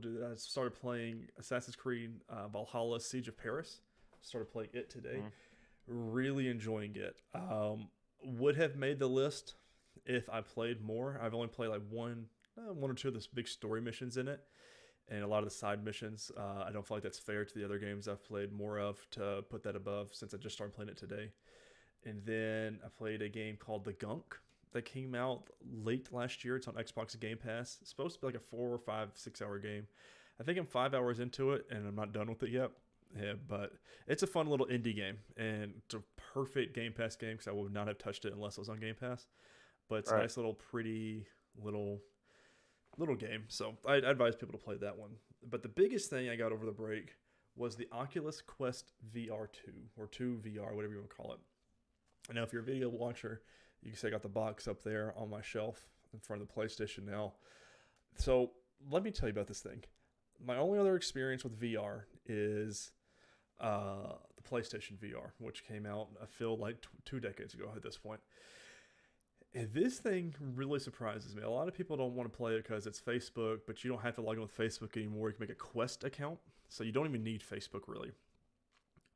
do that. I started playing Assassin's Creed Valhalla Siege of Paris. Started playing it today. Hmm. Really enjoying it. Would have made the list if I played more. I've only played like one or two of the big story missions in it, and a lot of the side missions. I don't feel like that's fair to the other games I've played more of to put that above since I just started playing it today. And then I played a game called The Gunk that came out late last year. It's on Xbox Game Pass. It's supposed to be like a 4 or 5, 6 hour game. I think I'm 5 hours into it and I'm not done with it yet. Yeah, but it's a fun little indie game and it's a perfect Game Pass game because I would not have touched it unless it was on Game Pass. but it's a Right. nice little pretty little game. So I advise people to play that one. But the biggest thing I got over the break was the Oculus Quest VR2 or 2 VR, whatever you want to call it. And now, if you're a video watcher, you can see I got the box up there on my shelf in front of the PlayStation now. So let me tell you about this thing. My only other experience with VR is the PlayStation VR, which came out, I feel like 2 decades ago at this point. And this thing really surprises me. A lot of people don't want to play it because it's Facebook, but you don't have to log in with Facebook anymore. You can make a Quest account, so you don't even need Facebook really.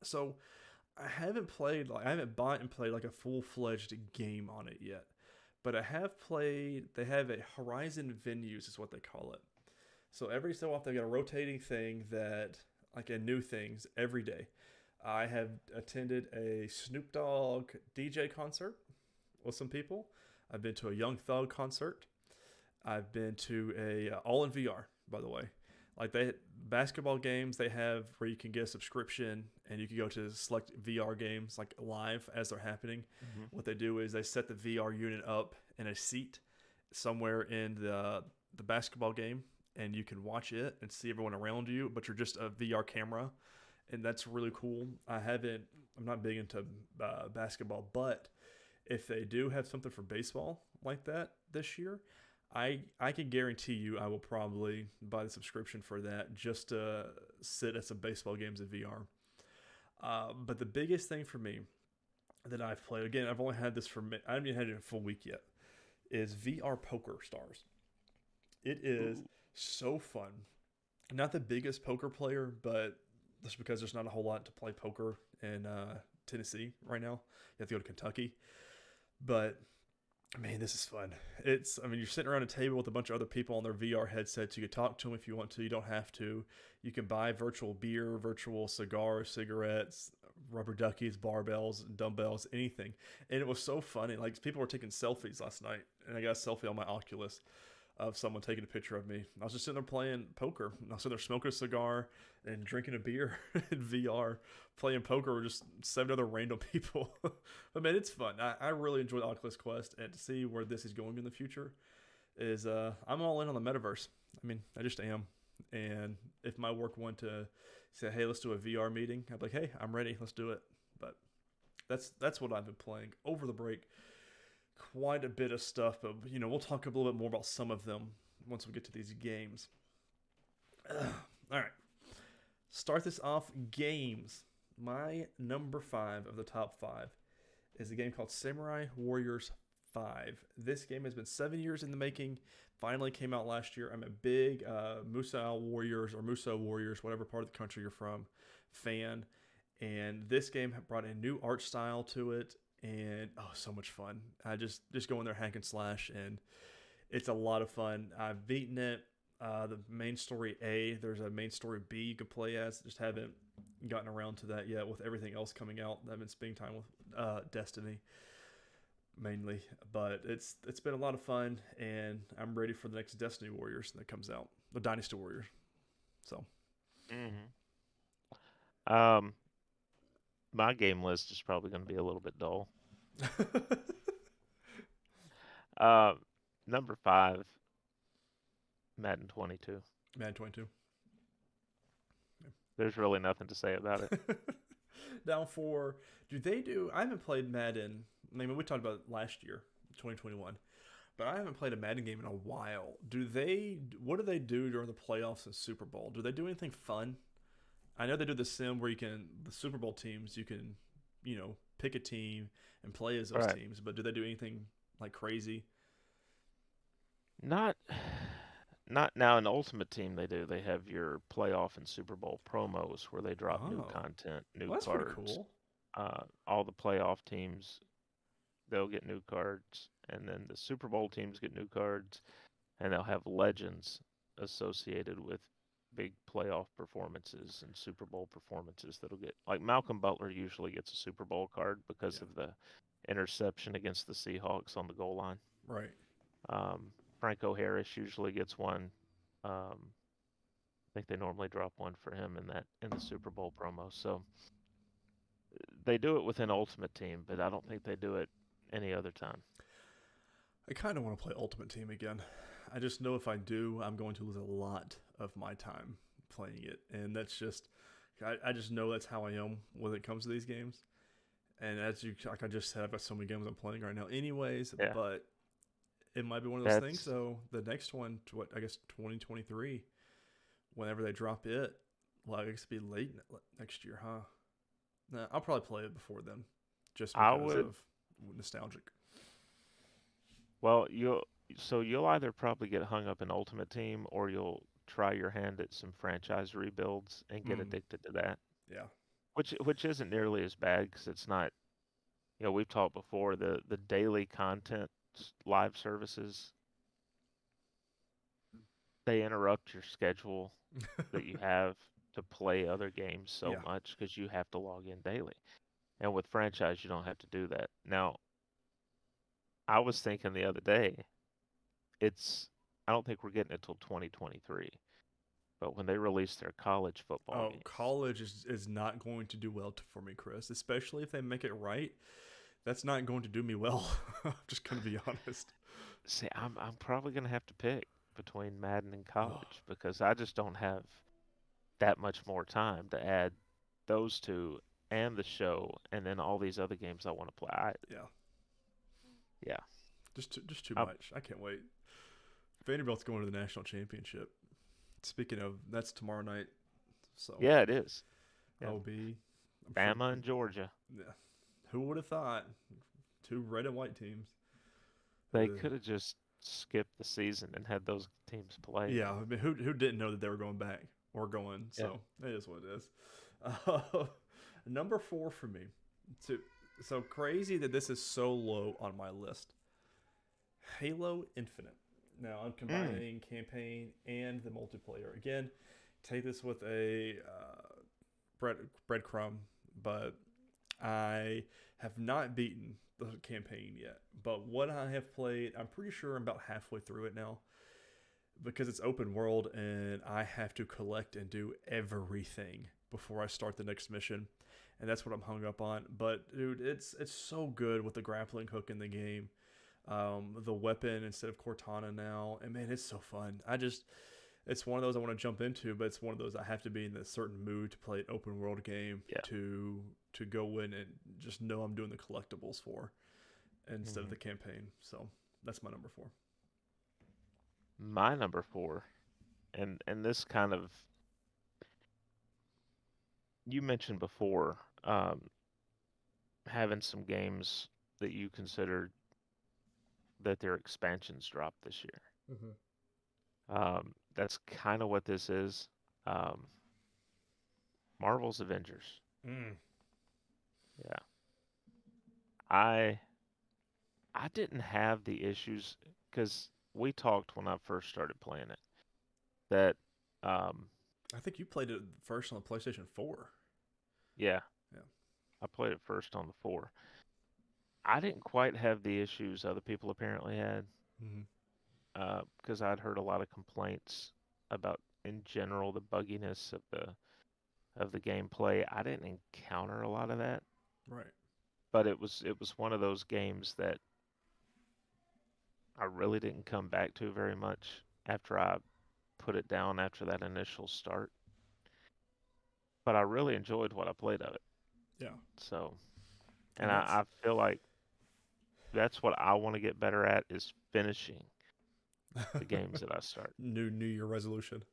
So I haven't bought and played like a full-fledged game on it yet. But I have played, they have a Horizon Venues is what they call it. So every so often they got a rotating thing that, like a new things every day. I have attended a Snoop Dogg DJ concert with some people. I've been to a Young Thug concert. I've been to a all in VR, by the way. Like they basketball games, they have where you can get a subscription and you can go to select VR games like live as they're happening. Hmm. What they do is they set the VR unit up in a seat somewhere in the basketball game, and you can watch it and see everyone around you, but you're just a VR camera, and that's really cool. I'm not big into basketball, but if they do have something for baseball like that this year, I can guarantee you I will probably buy the subscription for that just to sit at some baseball games in VR. But the biggest thing for me that I've played, again, I've only had this I haven't even had it in a full week yet, is VR Poker Stars. It is Ooh. so fun. Not the biggest poker player, but just because there's not a whole lot to play poker in Tennessee right now. You have to go to Kentucky. But man, this is fun. I mean, you're sitting around a table with a bunch of other people on their VR headsets. You can talk to them if you want to. You don't have to. You can buy virtual beer, virtual cigars, cigarettes, rubber duckies, barbells, dumbbells, anything. And it was so funny. Like, people were taking selfies last night, and I got a selfie on my Oculus of someone taking a picture of me. I was just sitting there playing poker. I was sitting there smoking a cigar and drinking a beer in VR, playing poker with just 7 other random people. But man, it's fun. I really enjoy the Oculus Quest, and to see where this is going in the future is I'm all in on the metaverse. I mean, I just am. And if my work wanted to say, hey, let's do a VR meeting, I'd be like, hey, I'm ready. Let's do it. But that's what I've been playing over the break. Quite a bit of stuff, but we'll talk a little bit more about some of them once we get to these games. All right, start this off. Games. My number 5 of the top 5 is a game called Samurai Warriors 5. This game has been 7 years in the making. Finally came out last year. I'm a big Musou Warriors, whatever part of the country you're from, fan. And this game brought a new art style to it, and so much fun. I just go in there, hack and slash, and it's a lot of fun. I've beaten it. The main story A, there's a main story B you can play as. Just haven't gotten around to that yet with everything else coming out. I've been spending time with Destiny mainly, but it's been a lot of fun, and I'm ready for the next Destiny Warriors that comes out, the Dynasty Warriors. So, Hmm. Um, my game list is probably going to be a little bit dull. Uh, Number 5, Madden 22. Madden 22. There's really nothing to say about it. Now I haven't played Madden. I mean, we talked about it last year, 2021, but I haven't played a Madden game in a while. What do they do during the playoffs and Super Bowl? Do they do anything fun? I know they do the sim where the Super Bowl teams, you can, pick a team and play as those Right. teams, but do they do anything like crazy? Not not now in Ultimate Team they do. They have your playoff and Super Bowl promos where they drop new Oh, content, new well, that's pretty cards. cool. All the playoff teams, they'll get new cards, and then the Super Bowl teams get new cards, and they'll have legends associated with big playoff performances and Super Bowl performances that'll get, like Malcolm Butler usually gets a Super Bowl card because Yeah, of the interception against the Seahawks on the goal line. right. Franco Harris usually gets one. I think they normally drop one for him in the Super Bowl promo. So they do it within Ultimate Team, but I don't think they do it any other time. I kind of want to play Ultimate Team again. I just know if I do, I'm going to lose a lot of my time playing it, and that's just, I just know that's how I am when it comes to these games. And as you, like I just said, I've got so many games I'm playing right now, anyways. Yeah, But it might be one of those things. that's So the next one, what I guess 2023, whenever they drop it, well, I guess it'll be late next year, huh? Nah, I'll probably play it before then, just I because would. of nostalgic. Well, you'll either probably get hung up in Ultimate Team or you'll try your hand at some franchise rebuilds and get Mm, addicted to that, yeah, which isn't nearly as bad because it's not. We've talked before the daily content live services, they interrupt your schedule that you have to play other games so yeah. much because you have to log in daily. And with franchise, you don't have to do that. Now, I was thinking the other day, it's I don't think we're getting it till 2023. But when they release their college football Oh, games, college is not going to do well for me, Chris. Especially if they make it right. That's not going to do me well. I'm just gonna be honest. see, I'm probably gonna have to pick between Madden and Oh, college because I just don't have that much more time to add those two and the show and then all these other games I want to play. yeah, Yeah, just too I, much. I can't wait. Vanderbilt's going to the national championship. Speaking of, that's tomorrow night. So yeah, it is. Yeah, I'll be. I'm sure. Bama and Georgia. Yeah. Who would have thought? Two red and white teams. They Uh, could have just skipped the season and had those teams play. yeah. I mean, who didn't know that they were going back or going? Yeah. So it is what it is. Uh, number 4 for me. So, so crazy that this is so low on my list. Halo Infinite. Now I'm Mm. combining campaign and the multiplayer. Again, take this with a breadcrumb, but I have not beaten the campaign yet. But what I have played, I'm pretty sure I'm about halfway through it now because it's open world and I have to collect and do everything before I start the next mission. And that's what I'm hung up on. But dude, it's so good with the grappling hook in the game. The weapon instead of Cortana now, and man, it's so fun. It's one of those I want to jump into, but it's one of those I have to be in a certain mood to play an open world game Yeah. to go in and just know I'm doing the collectibles for instead of Hmm. the campaign. So that's my number 4. My number four, and this kind of you mentioned before, having some games that you considered that their expansions dropped this year. Mm-hmm. That's kind of what this is. Um, Marvel's Avengers. Mm. Yeah, I I didn't have the issues because we talked when I first started playing it that um, I think you played it first on the PlayStation 4. yeah, Yeah. I played it first on the four. I didn't quite have the issues other people apparently had Mm-hmm. because I'd heard a lot of complaints about in general the bugginess of the gameplay. I didn't encounter a lot of that, Right. but it was one of those games that I really didn't come back to very much after I put it down after that initial start. But I really enjoyed what I played of it. Yeah. So, and And that's I feel like that's what I want to get better at is finishing the games that I start. New Year resolution.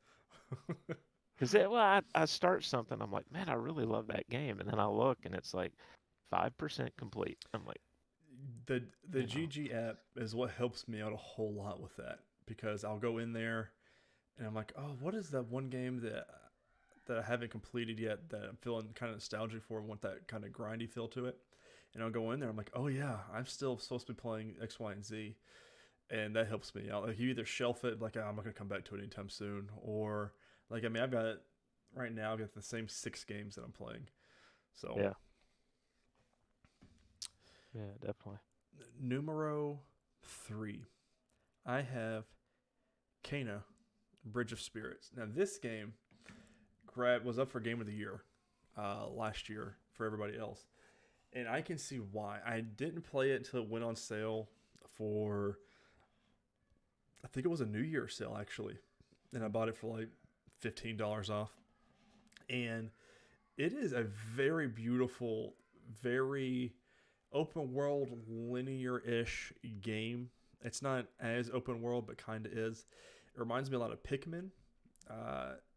Because well, I start something, I'm like, man, I really love that game, and then I look and it's like 5% complete. I'm like, The you know, GG app is what helps me out a whole lot with that because I'll go in there and I'm like, oh, what is that one game that I haven't completed yet that I'm feeling kind of nostalgic for and want that kind of grindy feel to it. And I'll go in there. I'm like, oh yeah, I'm still supposed to be playing X, Y, and Z, and that helps me out. Like you either shelf it, like, oh, I'm not gonna come back to it anytime soon, or like I mean, I've got right now. I've got the same 6 games that I'm playing. So yeah, yeah, definitely. numero 3, I have Kana, Bridge of Spirits. Now this game was up for Game of the Year last year for everybody else. And I can see why. I didn't play it until it went on sale for think it was a New Year sale actually, and I bought it for like $15 off. And it is a very beautiful, very open world, linear-ish game. It's not as open world, but kind of is. It reminds me a lot of Pikmin,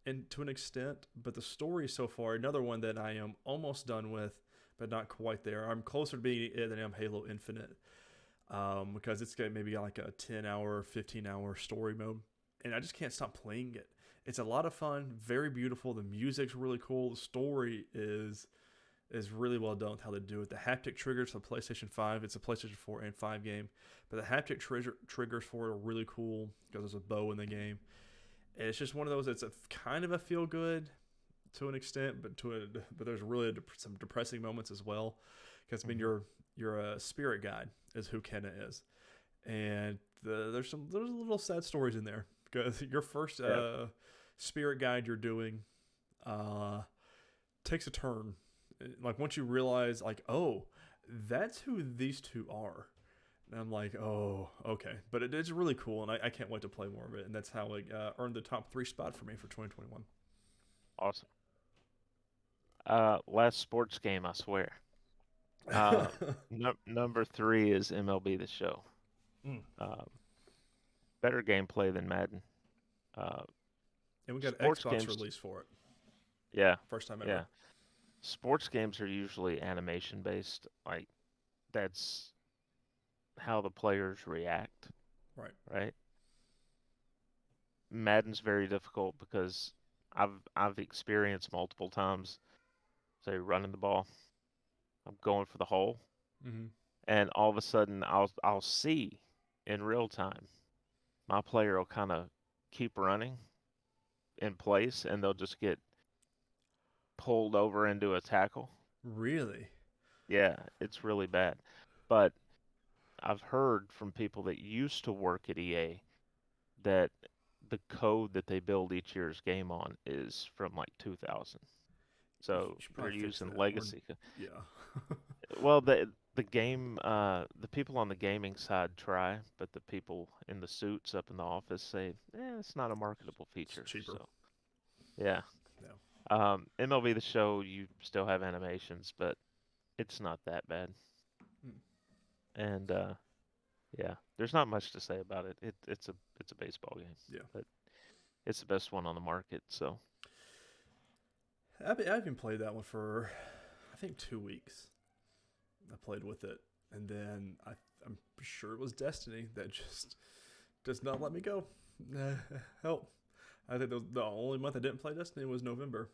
and to an extent. But the story so far, another one that I am almost done with, but not quite there. I'm closer to being it than I am Halo Infinite, because it's got maybe like a 10-hour, 15-hour story mode, and I just can't stop playing it. It's a lot of fun, very beautiful. The music's really cool. The story is really well done with how they do it. The haptic triggers for PlayStation 5, it's a PlayStation 4 and 5 game, but the haptic triggers for it are really cool because there's a bow in the game. And it's just one of those. It's a kind of a feel good to an extent, but there's really some depressing moments as well. Because I mean, you're a spirit guide is who Kana is, and there's little sad stories in there because your first spirit guide you're doing takes a turn. Like once you realize, like, oh, that's who these two are. And I'm like, oh, okay. But it's really cool, and I can't wait to play more of it. And that's how it earned the top 3 spot for me for 2021. Awesome. Last sports game, I swear. Number 3 is MLB The Show. Better gameplay than Madden. And we got sports Xbox games release for it. Yeah. First time ever. Yeah. Sports games are usually animation based. Like that's how the players react. Right. Right. Madden's very difficult because I've experienced multiple times, say running the ball, I'm going for the hole, and all of a sudden I'll see in real time my player will kind of keep running in place, and they'll just get pulled over into a tackle. Really? Yeah, it's really bad. But I've heard from people that used to work at EA that the code that they build each year's game on is from like 2000. So they're using legacy. Yeah. Well, the game, the people on the gaming side try, but the people in the suits up in the office say, it's not a marketable feature. It's cheaper. So, yeah. Yeah. MLB The Show, you still have animations, but it's not that bad. And yeah, there's not much to say about it. It's a baseball game. Yeah. But it's the best one on the market. So I haven't played that one for I think 2 weeks. I played with it, and then I'm sure it was Destiny that just does not let me go. Help! I think the only month I didn't play Destiny was November.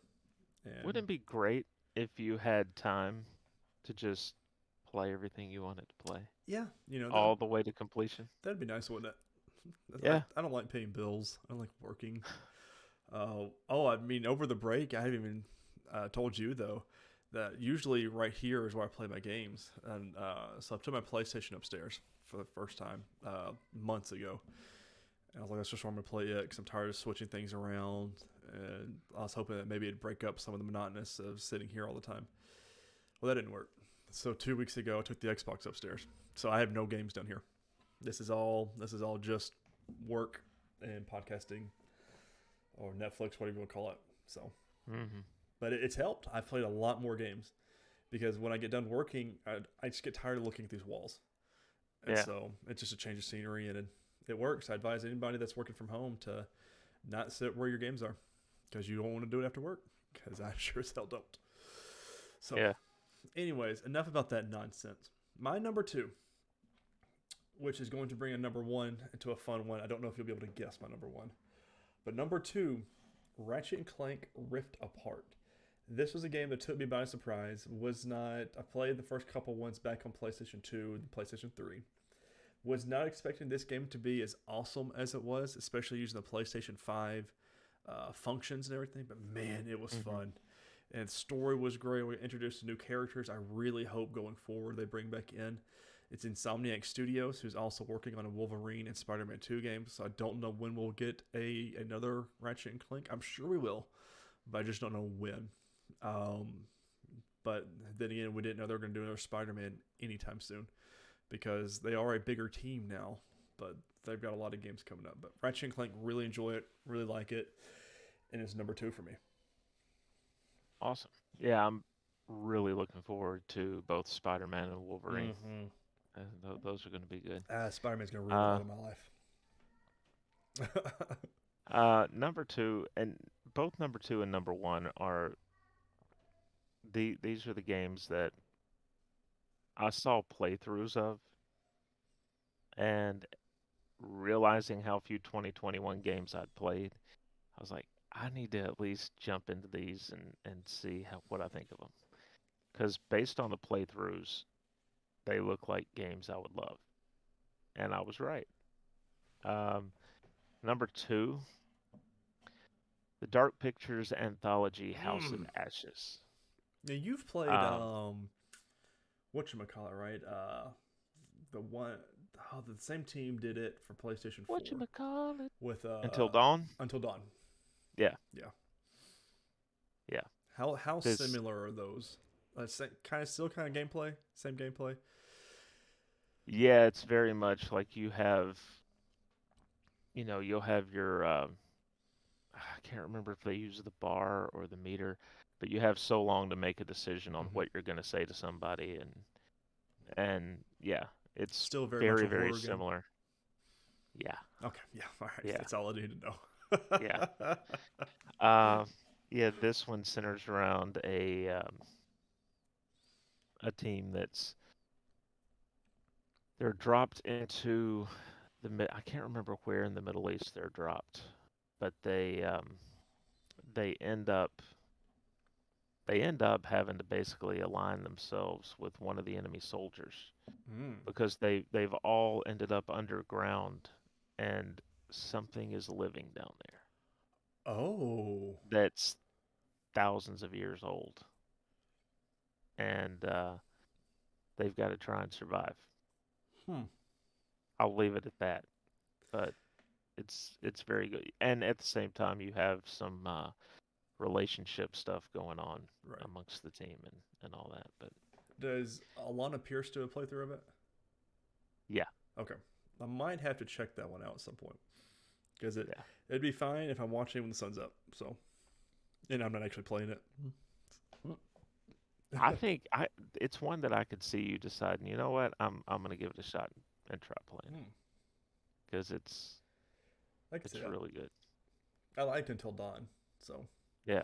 And wouldn't it be great if you had time to just play everything you wanted to play? Yeah, all the way to completion. That'd be nice, wouldn't it? Yeah. I don't like paying bills. I don't like working. I mean, over the break, I haven't even told you though that usually right here is where I play my games, and so I took my PlayStation upstairs for the first time months ago. And I was like, that's just where I'm gonna play it because I'm tired of switching things around, and I was hoping that maybe it'd break up some of the monotonous of sitting here all the time. Well, that didn't work. So 2 weeks ago, I took the Xbox upstairs. So I have no games down here. This is all just work and podcasting, or Netflix, whatever you want to call it. So, but it's helped. I've played a lot more games because when I get done working, I just get tired of looking at these walls. And so it's just a change of scenery, and it works. I advise anybody that's working from home to not sit where your games are because you don't want to do it after work, because I sure as hell don't. So, anyways, enough about that nonsense. My number 2, which is going to bring a number 1 into a fun one. I don't know if you'll be able to guess my number 1. But number 2, Ratchet & Clank Rift Apart. This was a game that took me by surprise. I played the first couple ones back on PlayStation 2 and PlayStation 3. Was not expecting this game to be as awesome as it was, especially using the PlayStation 5 functions and everything. But man, it was fun. And the story was great. We introduced new characters. I really hope going forward they bring back in. It's Insomniac Studios, who's also working on a Wolverine and Spider-Man 2 game. So I don't know when we'll get another Ratchet and Clank. I'm sure we will, but I just don't know when. But then again, we didn't know they were going to do another Spider-Man anytime soon, because they are a bigger team now. But they've got a lot of games coming up. But Ratchet and Clank, really enjoy it, really like it, and it's number 2 for me. Awesome. Yeah, I'm really looking forward to both Spider-Man and Wolverine. Those are going to be good. Spider-Man's gonna ruin a lot of my life. Number 2, and both number 2 and number 1 are these are the games that I saw playthroughs of, and realizing how few 2021 games I'd played, I was like, I need to at least jump into these and see what I think of them. Because based on the playthroughs, they look like games I would love. And I was right. Number 2, the Dark Pictures Anthology House of Ashes. Now you've played whatchamacallit, right? The one the same team did it for PlayStation 4. Whatchamacallit? With Until Dawn? Until Dawn. Yeah. Yeah. Yeah. How similar are those? Still kind of gameplay? Same gameplay? Yeah, it's very much like you have, you'll have your, I can't remember if they use the bar or the meter, but you have so long to make a decision on what you're going to say to somebody, and yeah, it's still very very, much a very horror similar. Game. Yeah. Okay. Yeah. All right. Yeah. That's all I need to know. Yeah. Yeah, this one centers around a team they're dropped into I can't remember where in the Middle East they're dropped, but they end up having to basically align themselves with one of the enemy soldiers because they've all ended up underground, and something is living down there. Oh. That's thousands of years old, and they've got to try and survive. I'll leave it at that, but it's very good, and at the same time you have some relationship stuff going on amongst the team and all that. But does Alana Pierce do a playthrough of it? Yeah. Okay. I might have to check that one out at some point because it'd be fine if I'm watching it when the sun's up. So, and I'm not actually playing it. I think it's one that I could see you deciding, you know what, I'm gonna give it a shot and try playing it because it's really good. I liked Until Dawn, so yeah,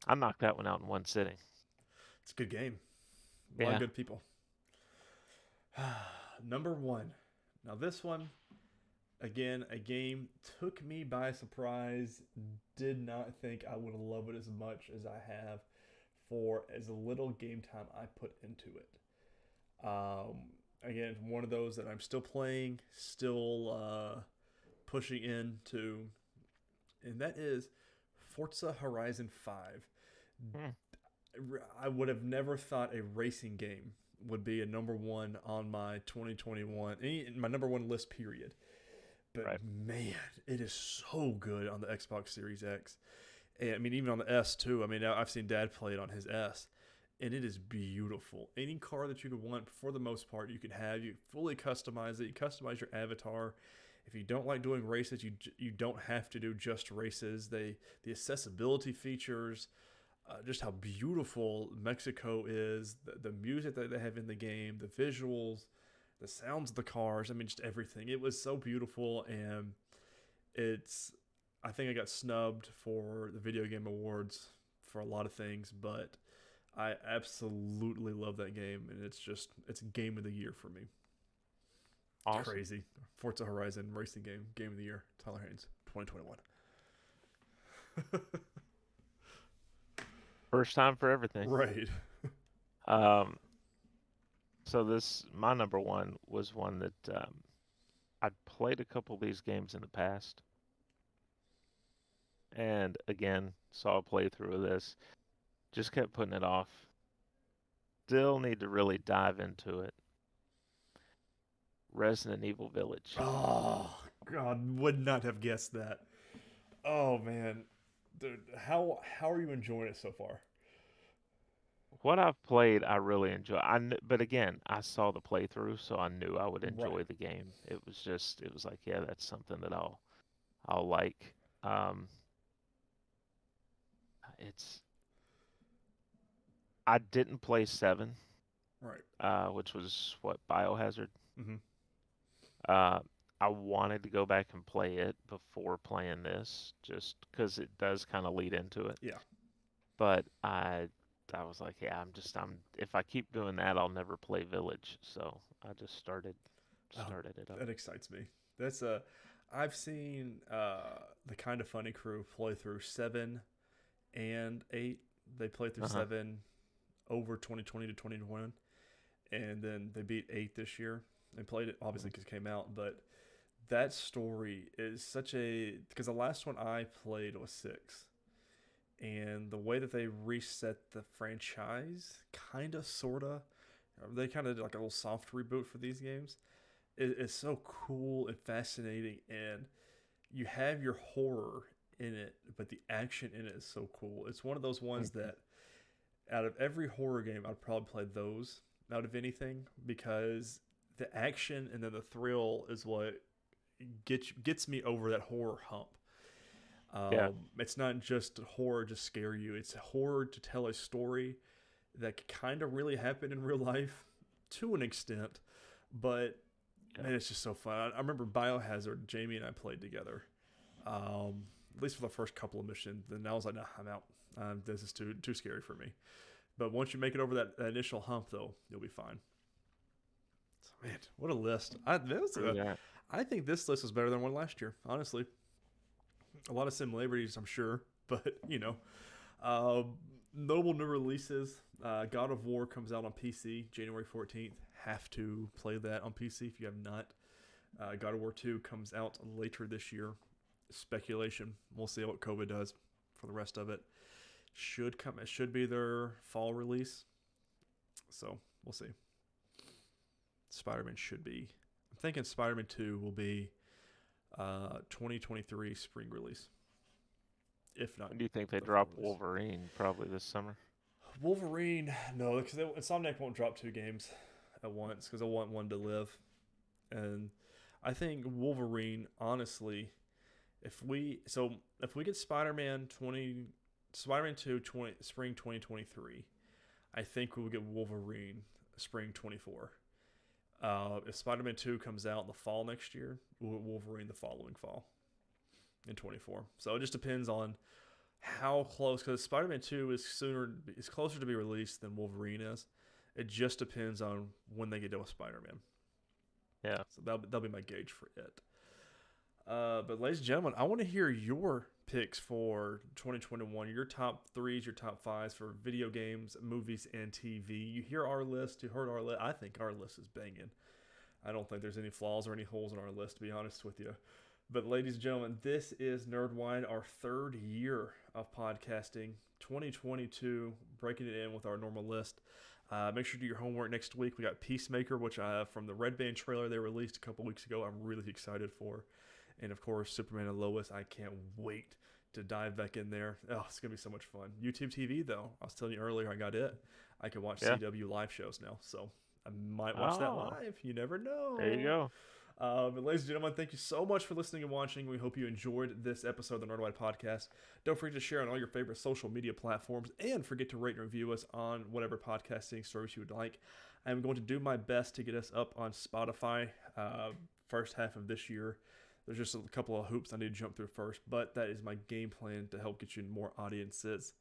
I knocked that one out in one sitting. It's a good game. A lot of good people. Number 1. Now this one, again, a game took me by surprise. Did not think I would love it as much as I have for as little game time I put into it. Again, one of those that I'm still playing, still pushing into, and that is Forza Horizon 5. I would have never thought a racing game would be a number 1 on my 2021, my number 1 list, period. But man, it is so good on the Xbox Series X. And I mean, even on the S too. I mean, I've seen Dad play it on his S, and it is beautiful. Any car that you could want, for the most part, you can have. You fully customize it. You customize your avatar. If you don't like doing races, you don't have to do just races. The accessibility features, just how beautiful Mexico is, the music that they have in the game, the visuals, the sounds of the cars. I mean, just everything. It was so beautiful, and I think I got snubbed for the Video Game Awards for a lot of things, but I absolutely love that game, and it's game of the year for me. Awesome. Crazy. Forza Horizon racing game of the year. Tyler Haynes, 2021. First time for everything. Right. So my number 1 was one that I'd played a couple of these games in the past. And again, saw a playthrough of this. Just kept putting it off. Still need to really dive into it. Resident Evil Village. Oh, God, would not have guessed that. Oh, man. Dude, how are you enjoying it so far? What I've played, I really enjoy. But again, I saw the playthrough, so I knew I would Right. enjoy the game. It was like, yeah, that's something that I'll like. Um, it's I didn't play 7, Right. which was what, Biohazard. Mm-hmm. Uh, I wanted to go back and play it before playing this, just because it does kind of lead into it. Yeah. But I was like, yeah, if I keep doing that, I'll never play Village. So I just Oh, started it up. that excites me. That's I've seen the Kind of Funny crew play through 7 and 8. They played through Uh-huh. 7 over 2020 to 2021, and then they beat 8 this year. They played it obviously Mhm. because it came out, but that story is such a because the last one I played was 6, and the way that they reset the franchise, kind of, sorta, they kind of did like a little soft reboot for these games. It's so cool and fascinating, and you have your horror in it, but the action in it is so cool. It's one of those ones Mhm. that out of every horror game, I'd probably play those out of anything because the action and then the thrill is what gets me over that horror hump. Yeah. It's not just horror to scare you; it's horror to tell a story that kind of really happened in real life to an extent. But Yeah. man, it's just so fun. I remember Biohazard. Jamie and I played together, at least for the first couple of missions. Then I was like, "Nah, I'm out. This is too scary for me." But once you make it over that initial hump, though, you'll be fine. So, man, what a list! True that. I think this list is better than one last year. Honestly, a lot of similarities, I'm sure, but uh, notable new releases. God of War comes out on PC January 14th. Have to play that on PC if you have not. God of War 2 comes out later this year. Speculation. We'll see what COVID does for the rest of it. It should be their fall release. So we'll see. Spider-Man should be. I'm thinking Spider-Man 2 will be 2023 spring release, if not When do you think they the fall drop release. Wolverine? Probably this summer. Wolverine, no, because Insomniac won't drop 2 games at once because I want one to live. And I think Wolverine, honestly, if we get Spider-Man 2 spring 2023, I think we will get Wolverine spring 24. If Spider-Man 2 comes out in the fall next year, we'll get Wolverine the following fall in 24. So it just depends on how close, because Spider-Man 2 is closer to be released than Wolverine is. It just depends on when they get done with Spider-Man. Yeah. So that'll be my gauge for it. But ladies and gentlemen, I want to hear your picks for 2021. Your top threes, your top fives for video games, movies, and TV. You hear our list. You heard our list. I think our list is banging. I don't think there's any flaws or any holes in our list, to be honest with you. But ladies and gentlemen, this is Nerdwide, our 3rd year of podcasting. 2022, breaking it in with our normal list. Make sure to do your homework next week. We got Peacemaker, which from the Red Band trailer they released a couple weeks ago, I'm really excited for. And of course, Superman and Lois. I can't wait to dive back in there. Oh, it's gonna be so much fun. YouTube TV though, I was telling you earlier, I got it. I can watch Yeah. CW live shows now, so I might watch that Oh, live. You never there you know. go. But ladies and gentlemen, thank you so much for listening and watching. We hope you enjoyed this episode of the Nerdwide Podcast. Don't forget to share on all your favorite social media platforms and forget to rate and review us on whatever podcasting service you would like. I'm going to do my best to get us up on Spotify first half of this year. There's just a couple of hoops I need to jump through first, but that is my game plan to help get you more audiences.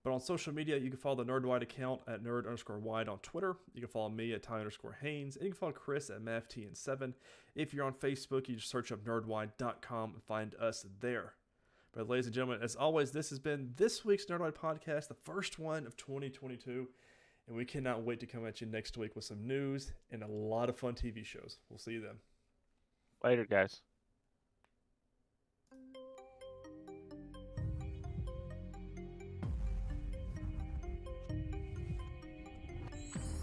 But on social media, you can follow the Nerdwide account at nerd_wide on Twitter. You can follow me at Ty_Haynes. And you can follow Chris at MavTN7. If you're on Facebook, you just search up nerdwide.com and find us there. But ladies and gentlemen, as always, this has been this week's Nerdwide Podcast, the first one of 2022. And we cannot wait to come at you next week with some news and a lot of fun TV shows. We'll see you then. Later, guys.